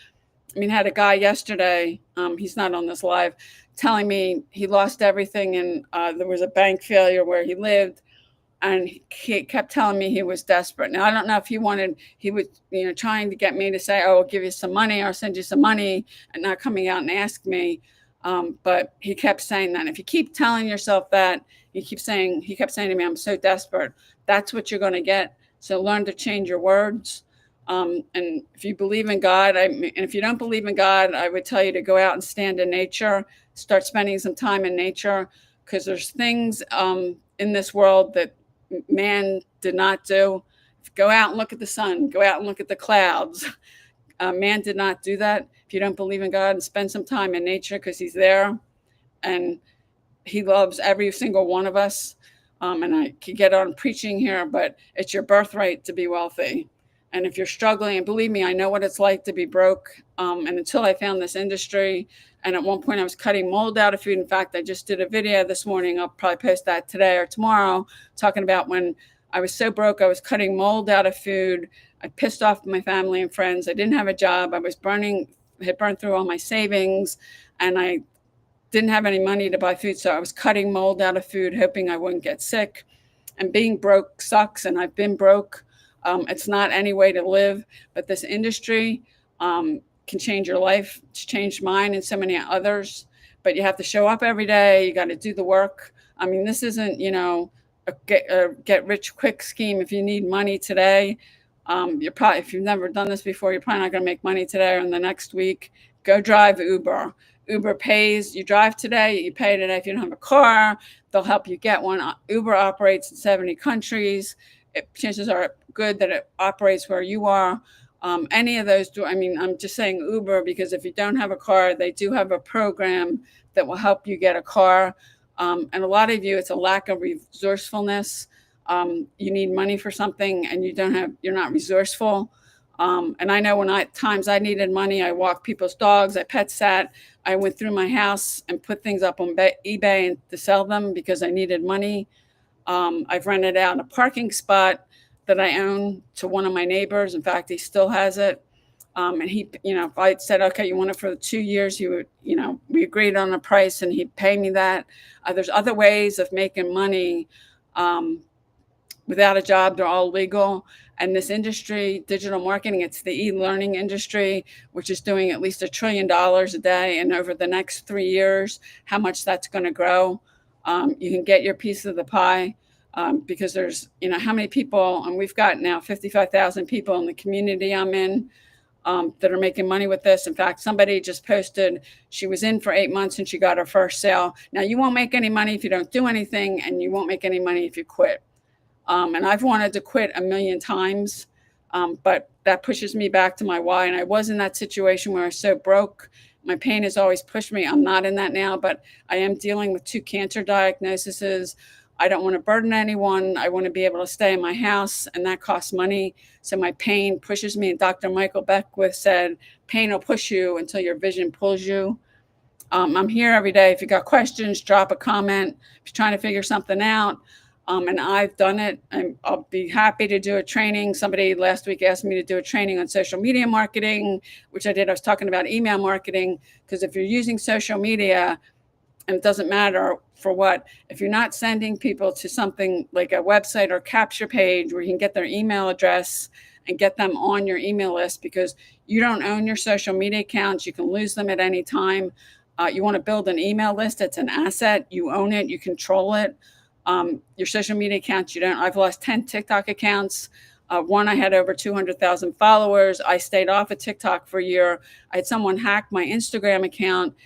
I mean, I had a guy yesterday, he's not on this live, telling me he lost everything and there was a bank failure where he lived, and he kept telling me he was desperate. Now I don't know if he was, trying to get me to say, "Oh, I'll give you some money, or I'll send you some money," and not coming out and ask me. But he kept saying that. If you keep telling yourself that, he kept saying to me, "I'm so desperate." That's what you're going to get. So learn to change your words. And if you believe in God, and if you don't believe in God, I would tell you to go out and stand in nature, start spending some time in nature, because there's things in this world that man did not do. Go out and look at the sun, go out and look at the clouds. Man did not do that. If you don't believe in God, and spend some time in nature, because he's there and he loves every single one of us. And I could get on preaching here, but it's your birthright to be wealthy. And if you're struggling, and believe me, I know what it's like to be broke. And until I found this industry, and at one point I was cutting mold out of food. In fact, I just did a video this morning. I'll probably post that today or tomorrow, talking about when I was so broke, I was cutting mold out of food. I pissed off my family and friends. I didn't have a job. I was had burned through all my savings, and I didn't have any money to buy food. So I was cutting mold out of food, hoping I wouldn't get sick. And being broke sucks, and I've been broke. It's not any way to live, but this industry can change your life. It's changed mine and so many others. But you have to show up every day. You got to do the work. I mean, this isn't, a get rich quick scheme. If you need money today, you're probably, if you've never done this before, you're probably not going to make money today or in the next week. Go drive Uber. Uber pays. You drive today, you pay today. If you don't have a car, they'll help you get one. Uber operates in 70 countries. Chances are good that it operates where you are. Any of those do. I mean, I'm just saying Uber because if you don't have a car, they do have a program that will help you get a car. And a lot of you, it's a lack of resourcefulness. You need money for something and you're not resourceful. And I know times I needed money, I walked people's dogs, I pet sat, I went through my house and put things up on eBay and to sell them because I needed money. I've rented out a parking spot that I own to one of my neighbors. In fact, he still has it. And he, if I said, okay, you want it for 2 years, he would, we agreed on a price and he'd pay me that. There's other ways of making money without a job. They're all legal. And this industry, digital marketing, it's the e-learning industry, which is doing at least $1 trillion a day. And over the next 3 years, how much that's going to grow. You can get your piece of the pie because there's, how many people, and we've got now 55,000 people in the community I'm in that are making money with this. In fact, somebody just posted she was in for 8 months and she got her first sale. Now, you won't make any money if you don't do anything, and you won't make any money if you quit. And I've wanted to quit a million times, but that pushes me back to my why. And I was in that situation where I was so broke. My pain has always pushed me. I'm not in that now, but I am dealing with 2 cancer diagnoses. I don't want to burden anyone. I want to be able to stay in my house, and that costs money. So my pain pushes me. And Dr. Michael Beckwith said, pain will push you until your vision pulls you. I'm here every day. If you got questions, drop a comment. If you're trying to figure something out, and I've done it, I'll be happy to do a training. Somebody last week asked me to do a training on social media marketing, which I did. I was talking about email marketing, because if you're using social media, and it doesn't matter for what, if you're not sending people to something like a website or capture page where you can get their email address and get them on your email list, because you don't own your social media accounts. You can lose them at any time. You want to build an email list. It's an asset. You own it. You control it. Your social media accounts, you don't. I've lost 10 TikTok accounts. One, I had over 200,000 followers. I stayed off of TikTok for a year. I had someone hack my Instagram account.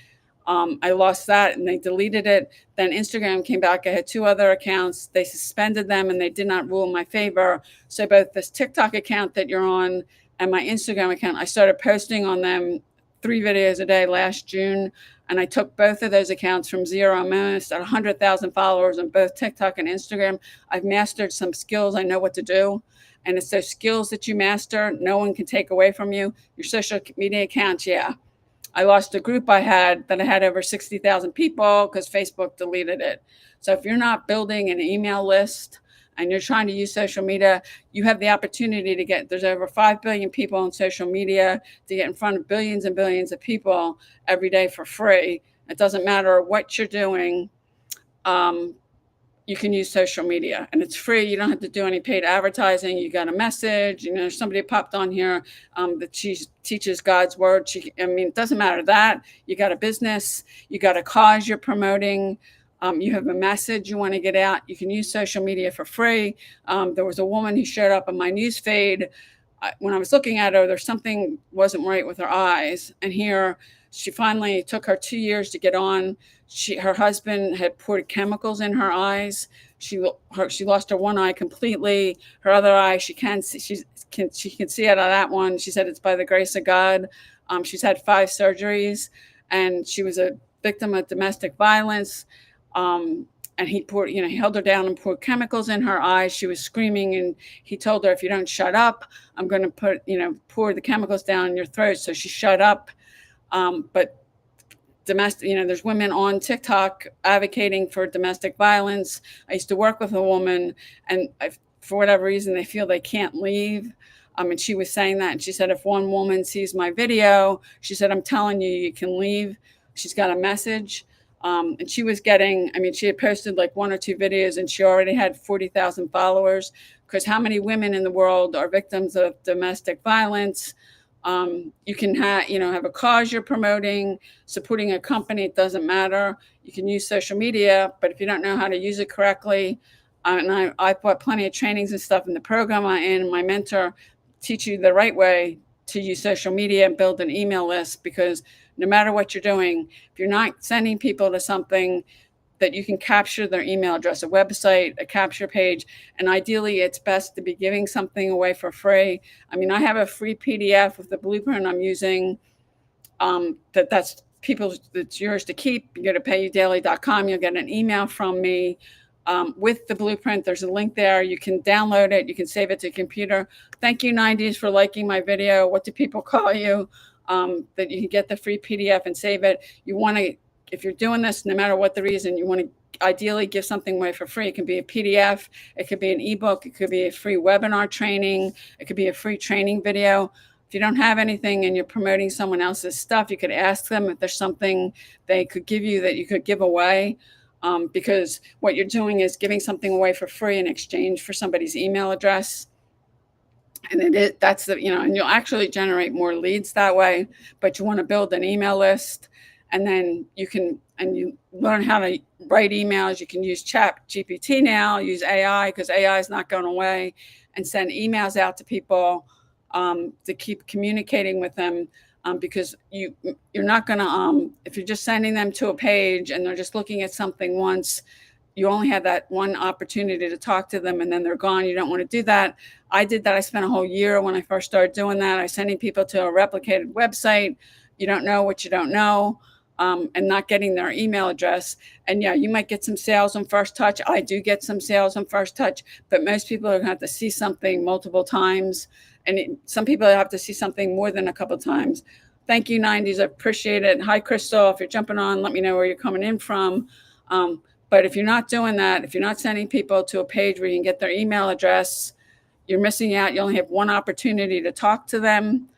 I lost that and they deleted it. Then Instagram came back. I had 2 other accounts. They suspended them and they did not rule in my favor. So both this TikTok account that you're on and my Instagram account, I started posting on them 3 videos a day last June. And I took both of those accounts from zero. I'm almost at 100,000 followers on both TikTok and Instagram. I've mastered some skills. I know what to do. And it's those skills that you master, no one can take away from you. Your social media accounts, yeah. I lost a group I had that I had over 60,000 people because Facebook deleted it. So if you're not building an email list and you're trying to use social media, you have the opportunity to get, there's over 5 billion people on social media, to get in front of billions and billions of people every day for free. It doesn't matter what you're doing. You can use social media and it's free. You don't have to do any paid advertising. You got a message, somebody popped on here that she teaches God's word. It doesn't matter that you got a business, you got a cause you're promoting. You have a message you want to get out. You can use social media for free. There was a woman who showed up on my news feed. When I was looking at her, there's something wasn't right with her eyes. And here she finally took her 2 years to get on. Her husband had poured chemicals in her eyes. She lost her one eye completely. Her other eye, she can see out of that one. She said it's by the grace of God. She's had 5 surgeries, and she was a victim of domestic violence. And he held her down and poured chemicals in her eyes. She was screaming, and he told her, if you don't shut up, I'm going to pour the chemicals down your throat. So she shut up. But domestic, there's women on TikTok advocating for domestic violence. I used to work with a woman, and for whatever reason, they feel they can't leave. And she was saying that, and she said, if one woman sees my video, she said, I'm telling you, you can leave. She's got a message. And she was getting, she had posted like 1 or 2 videos, and she already had 40,000 followers. Because how many women in the world are victims of domestic violence? You can have a cause you're promoting, supporting a company. It doesn't matter. You can use social media, but if you don't know how to use it correctly, and I put plenty of trainings and stuff in the program and my mentor teach you the right way to use social media and build an email list. Because no matter what you're doing, if you're not sending people to something that you can capture their email address, a website, a capture page, and ideally it's best to be giving something away for free. I have a free PDF with the blueprint I'm using. That's yours to keep. You go to payudaily.com. You'll get an email from me with the blueprint. There's a link there. You can download it. You can save it to your computer. Thank you, 90s, for liking my video. What do people call you? That you can get the free PDF and save it. You want to, if you're doing this, no matter what the reason, you want to ideally give something away for free. It can be a PDF. It could be an ebook. It could be a free webinar training. It could be a free training video. If you don't have anything and you're promoting someone else's stuff, you could ask them if there's something they could give you that you could give away. Because what you're doing is giving something away for free in exchange for somebody's email address. And and you'll actually generate more leads that way, but you want to build an email list, and then you learn how to write emails. You can use Chat GPT now, use AI, because AI is not going away, and send emails out to people to keep communicating with them. Because you're not going to, if you're just sending them to a page and they're just looking at something once, you only have that one opportunity to talk to them and then they're gone. You don't want to do that. I did that. I spent a whole year when I first started doing that. I was sending people to a replicated website. You don't know what you don't know, and not getting their email address. And yeah, you might get some sales on first touch. I do get some sales on first touch, but most people are going to have to see something multiple times. And some people have to see something more than a couple times. Thank you, 90s. I appreciate it. Hi, Crystal. If you're jumping on, let me know where you're coming in from. But if you're not doing that, if you're not sending people to a page where you can get their email address, you're missing out. You only have one opportunity to talk to them.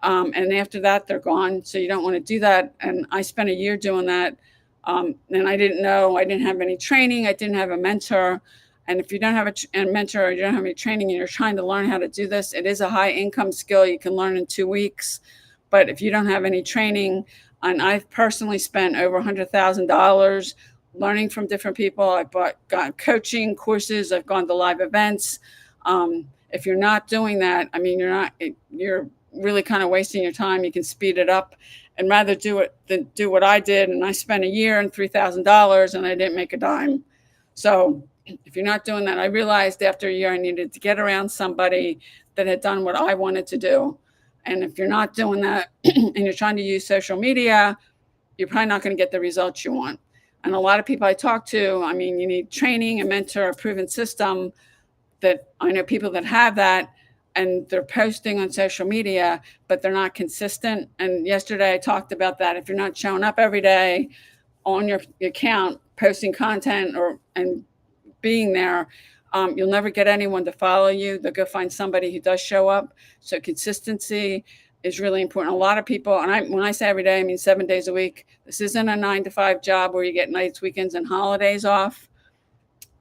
And after that, they're gone. So you don't want to do that. And I spent a year doing that. And I didn't know. I didn't have any training. I didn't have a mentor. And if you don't have a mentor or you don't have any training and you're trying to learn how to do this, it is a high income skill you can learn in 2 weeks. But if you don't have any training, and I've personally spent over $100,000 learning from different people. I've got coaching courses. I've gone to live events. If you're not doing that, you're really kind of wasting your time. You can speed it up and rather do it than do what I did. And I spent a year and $3,000 and I didn't make a dime. So if you're not doing that, I realized after a year I needed to get around somebody that had done what I wanted to do. And if you're not doing that and you're trying to use social media, you're probably not going to get the results you want. And a lot of people I talk to, I mean, you need training, a mentor, a proven system. That I know people that have that, and they're posting on social media, but they're not consistent. And yesterday I talked about that. If you're not showing up every day on your account, posting content or and being there, you'll never get anyone to follow you. They'll go find somebody who does show up. So consistency is really important. A lot of people, and when I say every day, I mean 7 days a week. This isn't a 9 to 5 job where you get nights, weekends, and holidays off.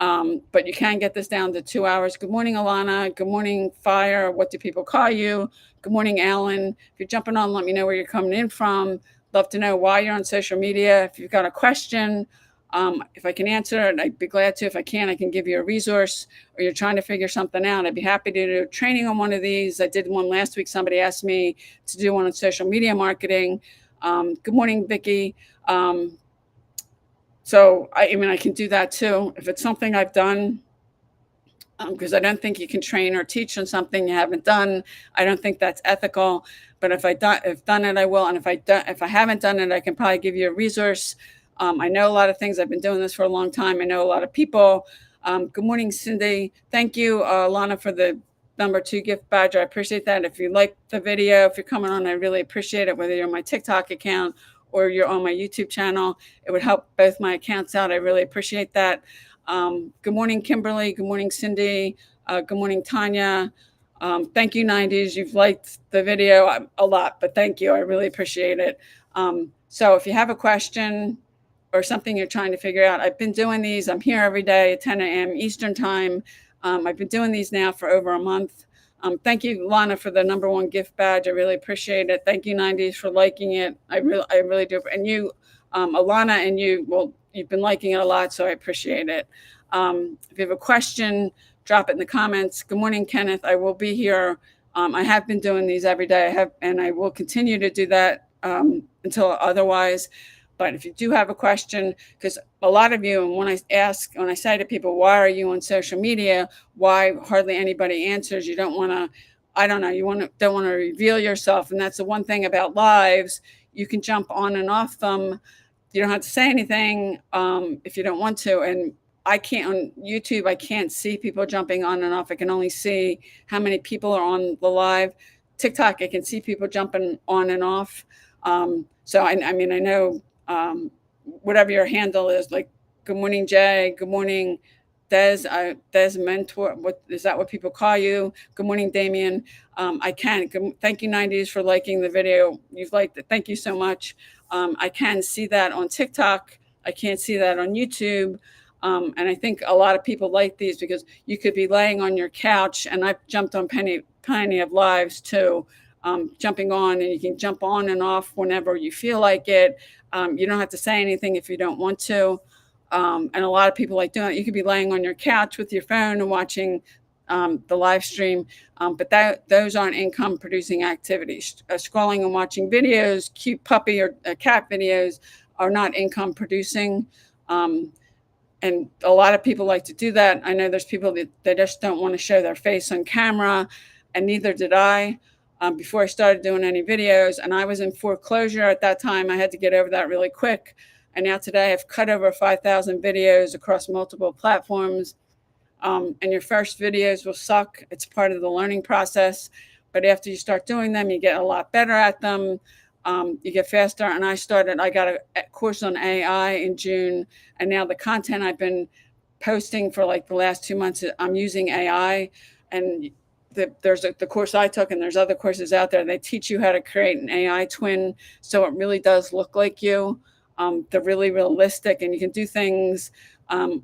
But you can get this down to 2 hours. Good morning, Alana. Good morning, Fire. What do people call you? Good morning, Alan. If you're jumping on, let me know where you're coming in from. Love to know why you're on social media. If you've got a question, if I can answer it, I'd be glad to. If I can, I can give you a resource, or you're trying to figure something out, I'd be happy to do training on one of these. I did one last week. Somebody asked me to do one on social media marketing. Good morning, Vicki. So I mean, I can do that too. If it's something I've done, because I don't think you can train or teach on something you haven't done. I don't think that's ethical. But if done it, I will. And if I haven't done it, I can probably give you a resource. I know a lot of things. I've been doing this for a long time. I know a lot of people. Good morning, Cindy. Thank you, Lana, for the #2 gift badge. I appreciate that. If you like the video, if you're coming on, I really appreciate it. Whether you're on my TikTok account or you're on my YouTube channel, it would help both my accounts out. I really appreciate that. Good morning, Kimberly. Good morning, Cindy. Good morning, Tanya. Thank you, 90s. You've liked the video a lot, but thank you. I really appreciate it. So if you have a question or something you're trying to figure out, I've been doing these. I'm here every day at 10 a.m. Eastern time. I've been doing these now for over a month. Thank you, Lana, for the #1 gift badge. I really appreciate it. Thank you, 90s, for liking it. I really do. And you, Alana, and you, well, you've been liking it a lot, so I appreciate it. If you have a question, drop it in the comments. Good morning, Kenneth. I will be here. I have been doing these every day. And I will continue to do that until otherwise. But if you do have a question, because a lot of you, and when I say to people, why are you on social media? Why hardly anybody answers? You don't want to, I don't know, don't want to reveal yourself. And that's the one thing about lives. You can jump on and off them. You don't have to say anything if you don't want to. And I can't, on YouTube, I can't see people jumping on and off. I can only see how many people are on the live. TikTok, I can see people jumping on and off. So I mean, I know whatever your handle is, like, good morning, Jay. Good morning, Des. Des Mentor. What is that? What people call you? Good morning, Damien. I can. Thank you, 90s, for liking the video. You've liked it. Thank you so much. I can see that on TikTok. I can't see that on YouTube. And I think a lot of people like these because you could be laying on your couch, and I've jumped on plenty of lives too, jumping on, and you can jump on and off whenever you feel like it. You don't have to say anything if you don't want to. And a lot of people like doing it. You could be laying on your couch with your phone and watching the live stream, but those aren't income producing activities. Scrolling and watching videos, cute puppy or cat videos, are not income producing. And a lot of people like to do that. I know there's people that they just don't want to show their face on camera, and neither did I before I started doing any videos. And I was in foreclosure at that time. I had to get over that really quick. And now today I've cut over 5,000 videos across multiple platforms. And your first videos will suck. It's part of the learning process. But after you start doing them, you get a lot better at them. You get faster. And I got a course on AI in June. And now the content I've been posting for like the last 2 months, I'm using AI. And there's the course I took, and there's other courses out there. They teach you how to create an AI twin. So it really does look like you. They're really realistic, and you can do things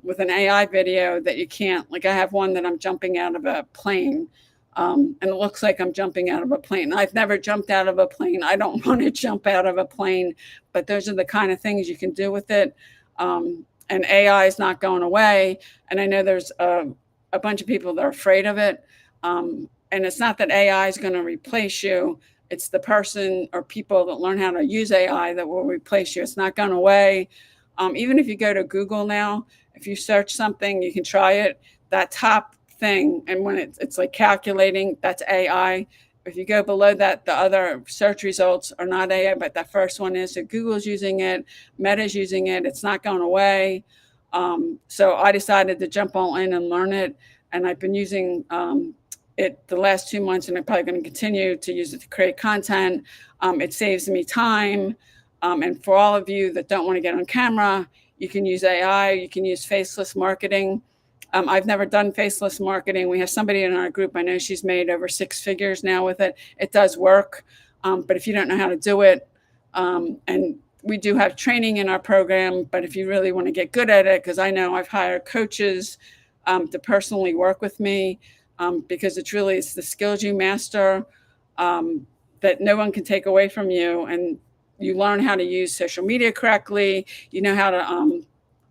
with an AI video that you can't. Like, I have one that I'm jumping out of a plane. And it looks like I'm jumping out of a plane. I've never jumped out of a plane. I don't want to jump out of a plane, but those are the kind of things you can do with it. And AI is not going away. And I know there's a bunch of people that are afraid of it. And it's not that AI is going to replace you. It's the person or people that learn how to use AI that will replace you. It's not going away. Even if you go to Google now, if you search something, you can try it. That top thing, and when it's like calculating, that's AI. If you go below that, the other search results are not AI, but that first one is. So Google's using it, Meta's using it. It's not going away. So I decided to jump all in and learn it, and I've been using it the last 2 months, and I'm probably going to continue to use it to create content. It saves me time, and for all of you that don't want to get on camera, you can use AI. You can use faceless marketing. I've never done faceless marketing. We have somebody in our group. I know she's made over 6 figures now with it. It does work, but if you don't know how to do it, and we do have training in our program, but if you really want to get good at it, because I know I've hired coaches to personally work with me, because it's the skills you master that no one can take away from you, and you learn how to use social media correctly. You know how to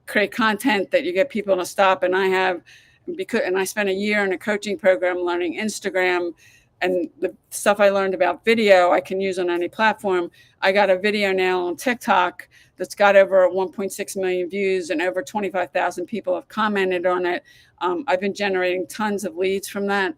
create content that you get people to stop. And I spent a year in a coaching program learning Instagram, and the stuff I learned about video I can use on any platform. I got a video now on TikTok that's got over 1.6 million views, and over 25,000 people have commented on it. I've been generating tons of leads from that,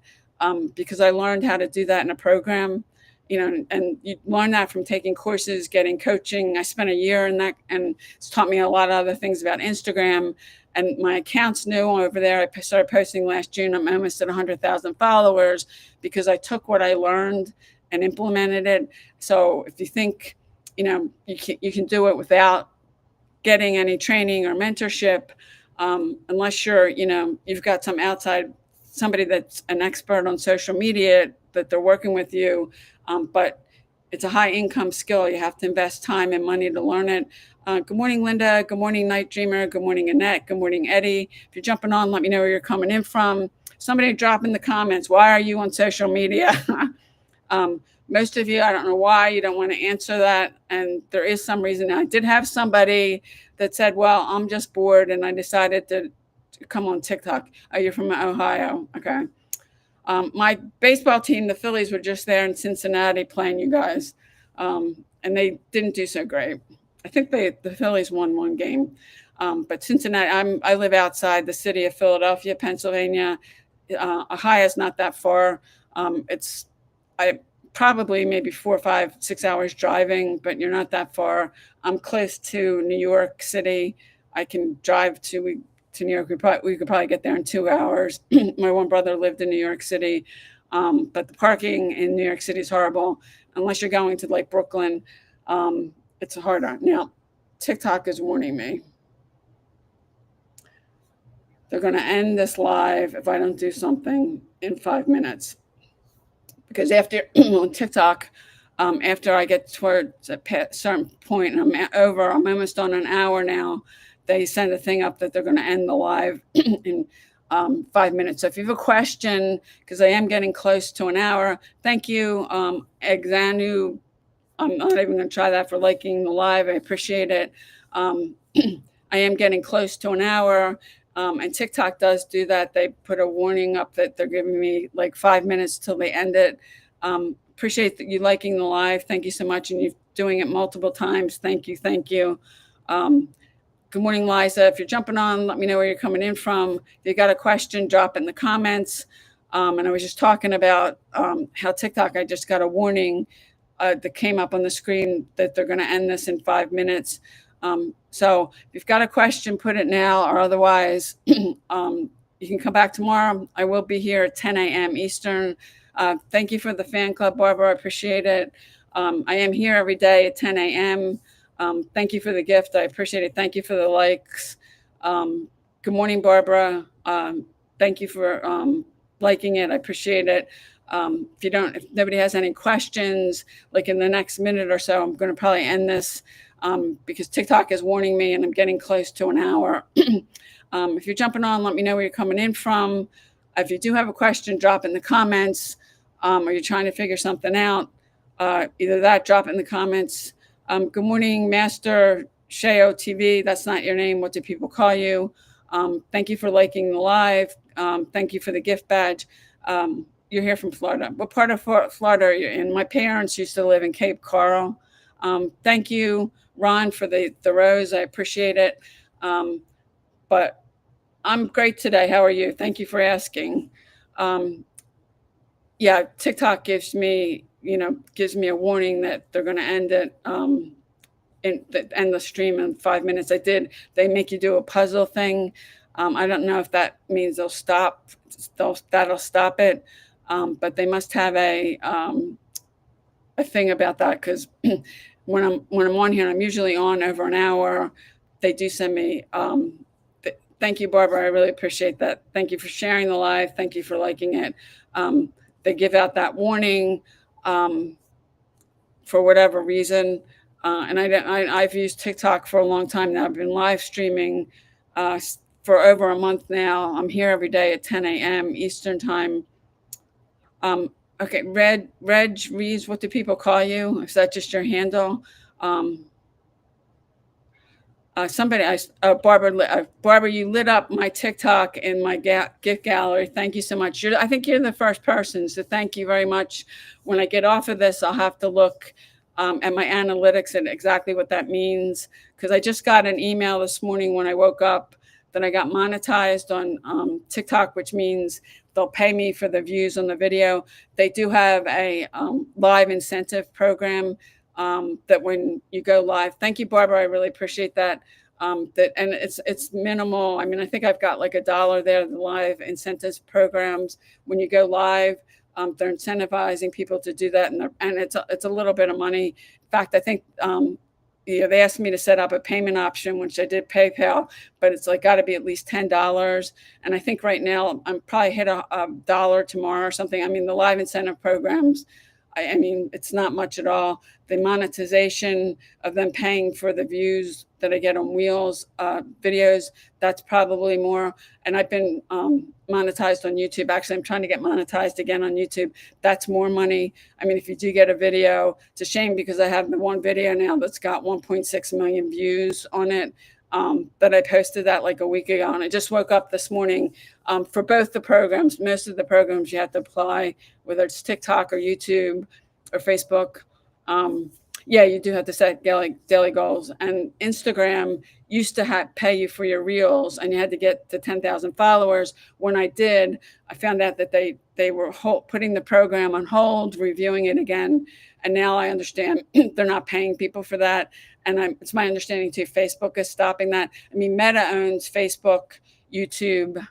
because I learned how to do that in a program. And you learn that from taking courses, getting coaching. I spent a year in that, and it's taught me a lot of other things about Instagram. And my account's new over there. I started posting last June. I'm almost at 100,000 followers because I took what I learned and implemented it. So if you think, you can do it without getting any training or mentorship, unless you've got somebody that's an expert on social media that they're working with you. But it's a high income skill. You have to invest time and money to learn it. Good morning, Linda. Good morning, Night Dreamer. Good morning, Annette. Good morning, Eddie. If you're jumping on, let me know where you're coming in from. Somebody drop in the comments, why are you on social media? Most of you, I don't know why you don't want to answer that. And there is some reason. I did have somebody that said, well, I'm just bored, and I decided to come on TikTok. Oh, you're from Ohio. Okay. My baseball team, the Phillies, were just there in Cincinnati playing you guys, and they didn't do so great. I think the Phillies won one game, but Cincinnati. I live outside the city of Philadelphia, Pennsylvania. Ohio's not that far. I probably maybe 4, 5, 6 hours driving, but you're not that far. I'm close to New York City. I can drive to New York. We could probably get there in 2 hours. My one brother lived in New York City, but the parking in New York City is horrible unless you're going to like Brooklyn. It's harder. Now, TikTok is warning me. They're going to end this live if I don't do something in 5 minutes. Because after on TikTok, after I get towards a certain point, and I'm almost on an hour now, they send a thing up that they're going to end the live in 5 minutes. So if you have a question, because I am getting close to an hour, thank you, Exanu. I'm not even going to try that, for liking the live. I appreciate it. I am getting close to an hour, and TikTok does do that. They put a warning up that they're giving me like 5 minutes till they end it. Appreciate you liking the live. Thank you so much, and you're doing it multiple times. Thank you. Good morning, Liza. If you're jumping on, let me know where you're coming in from. If you got a question, drop it in the comments. And I was just talking about how TikTok, I just got a warning that came up on the screen that they're going to end this in 5 minutes. So if you've got a question, put it now, or otherwise, you can come back tomorrow. I will be here at 10 a.m. Eastern. Thank you for the fan club, Barbara. I appreciate it. I am here every day at 10 a.m. Thank you for the gift. I appreciate it. Thank you for the likes. Good morning, Barbara. Thank you for liking it. I appreciate it. If nobody has any questions, like in the next minute or so, I'm going to probably end this because TikTok is warning me and I'm getting close to an hour. If you're jumping on, let me know where you're coming in from. If you do have a question, drop in the comments, or you're trying to figure something out, either that, drop it in the comments. Good morning, Master Sheo TV. That's not your name. What do people call you? Thank you for liking the live. Thank you for the gift badge. You're here from Florida. What part of Florida are you in? My parents used to live in Cape Coral. Thank you, Ron, for the rose. I appreciate it. But I'm great today. How are you? Thank you for asking. yeah, TikTok gives me a warning that they're going to end it, end the stream in 5 minutes. They make you do a puzzle thing. I don't know if that means that'll stop it. But they must have a thing about that, because when I'm on here, I'm usually on over an hour. They do send me. Thank you, Barbara. I really appreciate that. Thank you for sharing the live. Thank you for liking it. Um, they give out that warning, um, for whatever reason. And I've used TikTok for a long time now. I've been live streaming for over a month now. I'm here every day at 10 a.m. Eastern time. Um, okay, Reg Reeves, what do people call you? Is that just your handle? Um, somebody, Barbara, you lit up my TikTok and my gift gallery. Thank you so much. I think you're the first person, so thank you very much. When I get off of this, I'll have to look at my analytics and exactly what that means, because I just got an email this morning when I woke up that I got monetized on TikTok, which means they'll pay me for the views on the video. They do have a live incentive program, that when you go live. Thank you, Barbara. I really appreciate that. And it's minimal. I mean, I think I've got like $1 there. The live incentives programs, when you go live, they're incentivizing people to do that, and it's a little bit of money. In fact, I think they asked me to set up a payment option, which I did PayPal, but it's like got to be at least $10. And I think right now I'm probably hit a dollar tomorrow or something. I mean, the live incentive programs, I mean, it's not much at all. The monetization of them paying for the views that I get on Wheels videos, that's probably more. And I've been monetized on YouTube. Actually, I'm trying to get monetized again on YouTube. That's more money. I mean, if you do get a video, it's a shame because I have the one video now that's got 1.6 million views on it. That I posted that like a week ago, and I just woke up this morning. For both the programs, most of the programs you have to apply, whether it's TikTok or YouTube or Facebook. Yeah, you do have to set daily goals. And Instagram used to pay you for your reels, and you had to get to 10,000 followers. When I did, I found out that they were putting the program on hold, reviewing it again, and now I understand they're not paying people for that. And it's my understanding too, Facebook is stopping that. I mean, Meta owns Facebook, YouTube,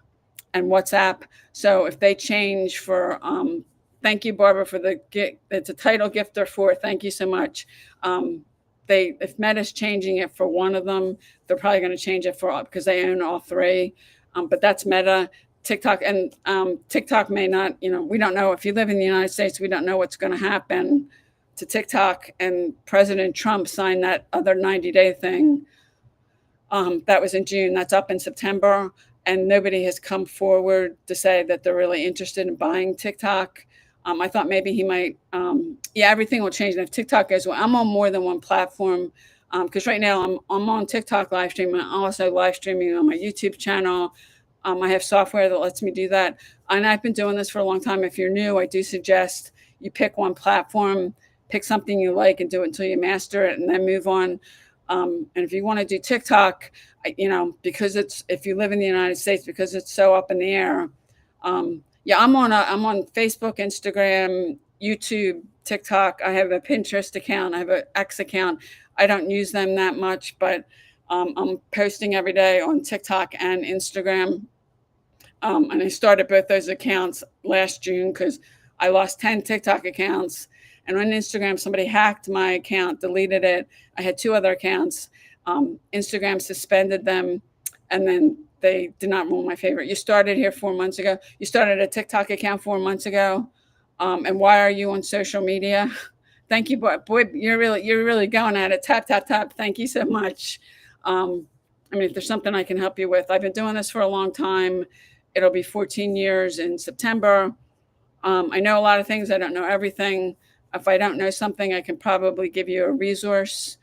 and WhatsApp. So if they change thank you, Barbara, for the gift. It's a title gifter for. Thank you so much. If Meta's changing it for one of them, they're probably going to change it for all, because they own all three. But that's Meta. TikTok, and TikTok may not. We don't know. If you live in the United States, we don't know what's going to happen to TikTok. And President Trump signed that other 90-day thing. That was in June. That's up in September. And nobody has come forward to say that they're really interested in buying TikTok. I thought maybe he might. Yeah, everything will change. And if TikTok goes well, I'm on more than one platform, because right now I'm on TikTok live streaming. I'm also live streaming on my YouTube channel. I have software that lets me do that. And I've been doing this for a long time. If you're new, I do suggest you pick one platform, pick something you like, and do it until you master it, and then move on. And if you want to do TikTok, because if you live in the United States, because it's so up in the air. Yeah, I'm on Facebook, Instagram, YouTube, TikTok. I have a Pinterest account. I have an X account. I don't use them that much, but I'm posting every day on TikTok and Instagram. And I started both those accounts last June because I lost 10 TikTok accounts. And on Instagram, somebody hacked my account, deleted it. I had 2 other accounts. Instagram suspended them, and then they did not rule my favorite. You started here 4 months ago. You started a TikTok account 4 months ago. And why are you on social media? Thank you, boy. You're really going at it. Tap, tap, tap. Thank you so much. I mean, if there's something I can help you with, I've been doing this for a long time. It'll be 14 years in September. I know a lot of things. I don't know everything. If I don't know something, I can probably give you a resource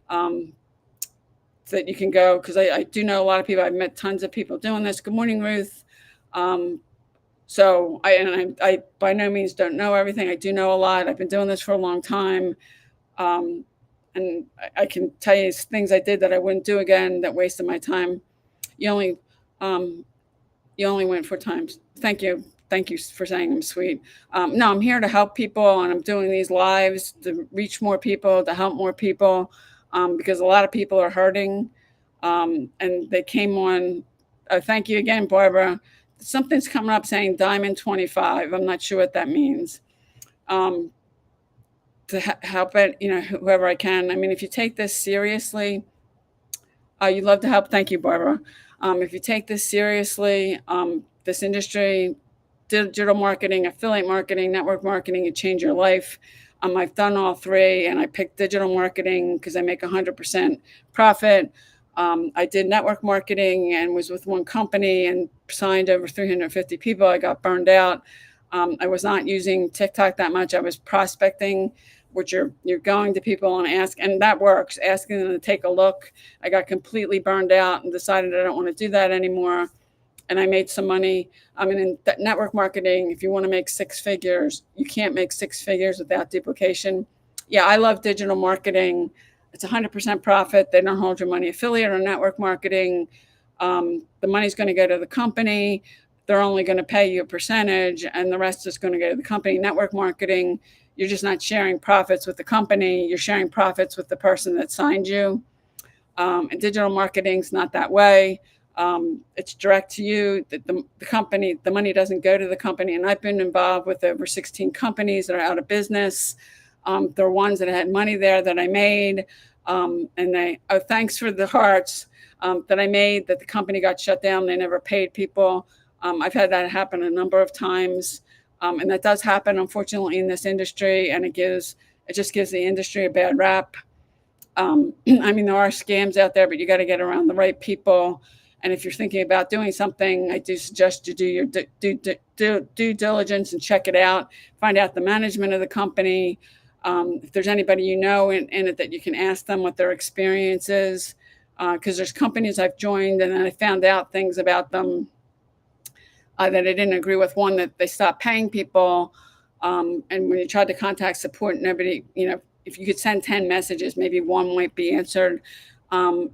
that you can go, because I do know a lot of people. I've met tons of people doing this. Good morning, Ruth. So I by no means don't know everything. I do know a lot. I've been doing this for a long time. And I can tell you things I did that I wouldn't do again, that wasted my time. You only went 4 times. Thank you. Thank you for saying I'm sweet. No, I'm here to help people, and I'm doing these lives to reach more people, to help more people, because a lot of people are hurting. And they came on. Thank you again, Barbara. Something's coming up saying Diamond 25. I'm not sure what that means. Um, to help it, whoever I can. I mean, if you take this seriously, you love to help. Thank you, Barbara. If you take this seriously, this industry, digital marketing, affiliate marketing, network marketing, it change your life. I've done all three, and I picked digital marketing because I make 100% profit. I did network marketing and was with one company and signed over 350 people. I got burned out. I was not using TikTok that much. I was prospecting, which you're going to people and ask, and that works, asking them to take a look. I got completely burned out and decided I don't want to do that anymore. And I made some money. I mean, in network marketing, if you want to make six figures, you can't make six figures without duplication. Yeah, I love digital marketing. It's 100% profit. They don't hold your money. Affiliate or network marketing, the money's going to go to the company. They're only going to pay you a percentage, and the rest is going to go to the company. Network marketing, you're just not sharing profits with the company. You're sharing profits with the person that signed you. And digital marketing's not that way. It's direct to you. The company, the money doesn't go to the company. And I've been involved with over 16 companies that are out of business. There are ones that had money there that I made. Thanks for the hearts that I made, that the company got shut down. They never paid people. I've had that happen a number of times. And that does happen, unfortunately, in this industry. And it just gives the industry a bad rap. I mean, there are scams out there, but you got to get around the right people. And if you're thinking about doing something, I do suggest you do your due diligence and check it out. Find out the management of the company. If there's anybody in it that you can ask them what their experience is. Because there's companies I've joined and then I found out things about them that I didn't agree with. One, that they stopped paying people. And when you tried to contact support, nobody, if you could send 10 messages, maybe one might be answered. And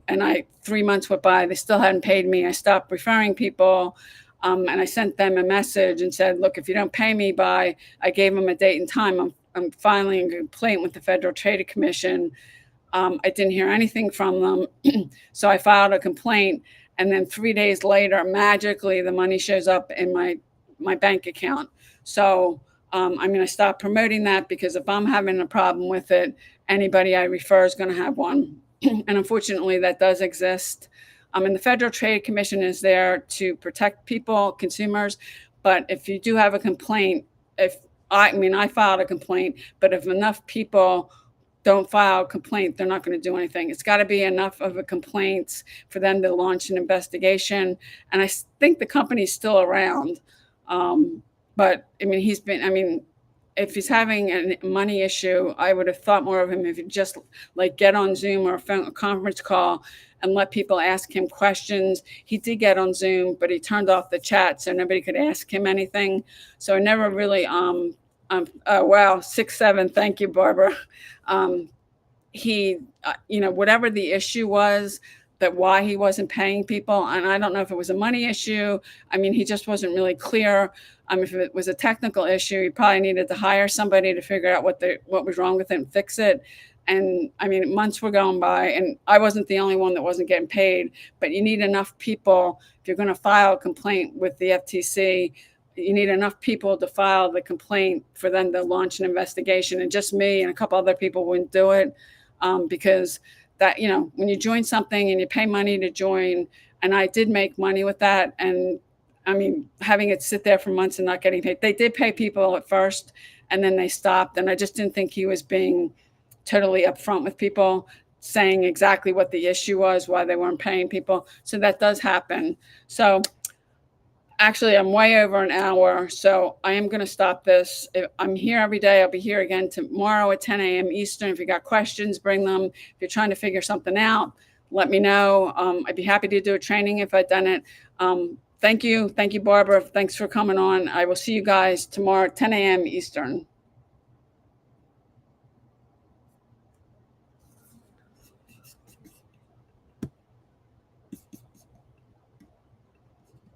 3 months went by, they still hadn't paid me. I stopped referring people. And I sent them a message and said, look, if you don't pay me I gave them a date and time. I'm filing a complaint with the Federal Trade Commission. I didn't hear anything from them. So I filed a complaint. And then 3 days later, magically, the money shows up in my bank account. So I'm going to stop promoting that, because if I'm having a problem with it, anybody I refer is going to have one. And unfortunately, that does exist. And the Federal Trade Commission is there to protect people, consumers. But if you do have a complaint, I filed a complaint, but if enough people don't file a complaint, they're not going to do anything. It's got to be enough of a complaint for them to launch an investigation. And I think the company's still around. But if he's having a money issue, I would have thought more of him if he just get on Zoom or a conference call and let people ask him questions. He did get on Zoom, but he turned off the chat so nobody could ask him anything. So I never really, wow, 6'7", thank you, Barbara. He, whatever the issue was, that why he wasn't paying people, and I don't know if it was a money issue. I mean, he just wasn't really clear. If it was a technical issue, he probably needed to hire somebody to figure out what was wrong with it and fix it. And months were going by, and I wasn't the only one that wasn't getting paid. But you need enough people. If you're going to file a complaint with the FTC, you need enough people to file the complaint for them to launch an investigation. And just me and a couple other people wouldn't do it, because that, when you join something and you pay money to join, and I did make money with that. And having it sit there for months and not getting paid. They did pay people at first, and then they stopped. And I just didn't think he was being totally upfront with people, saying exactly what the issue was, why they weren't paying people. So that does happen. So actually, I'm way over an hour, so I am going to stop this. I'm here every day. I'll be here again tomorrow at 10 a.m. Eastern. If you got questions, bring them. If you're trying to figure something out, let me know. I'd be happy to do a training if I've done it. Thank you. Thank you, Barbara. Thanks for coming on. I will see you guys tomorrow at 10 a.m. Eastern.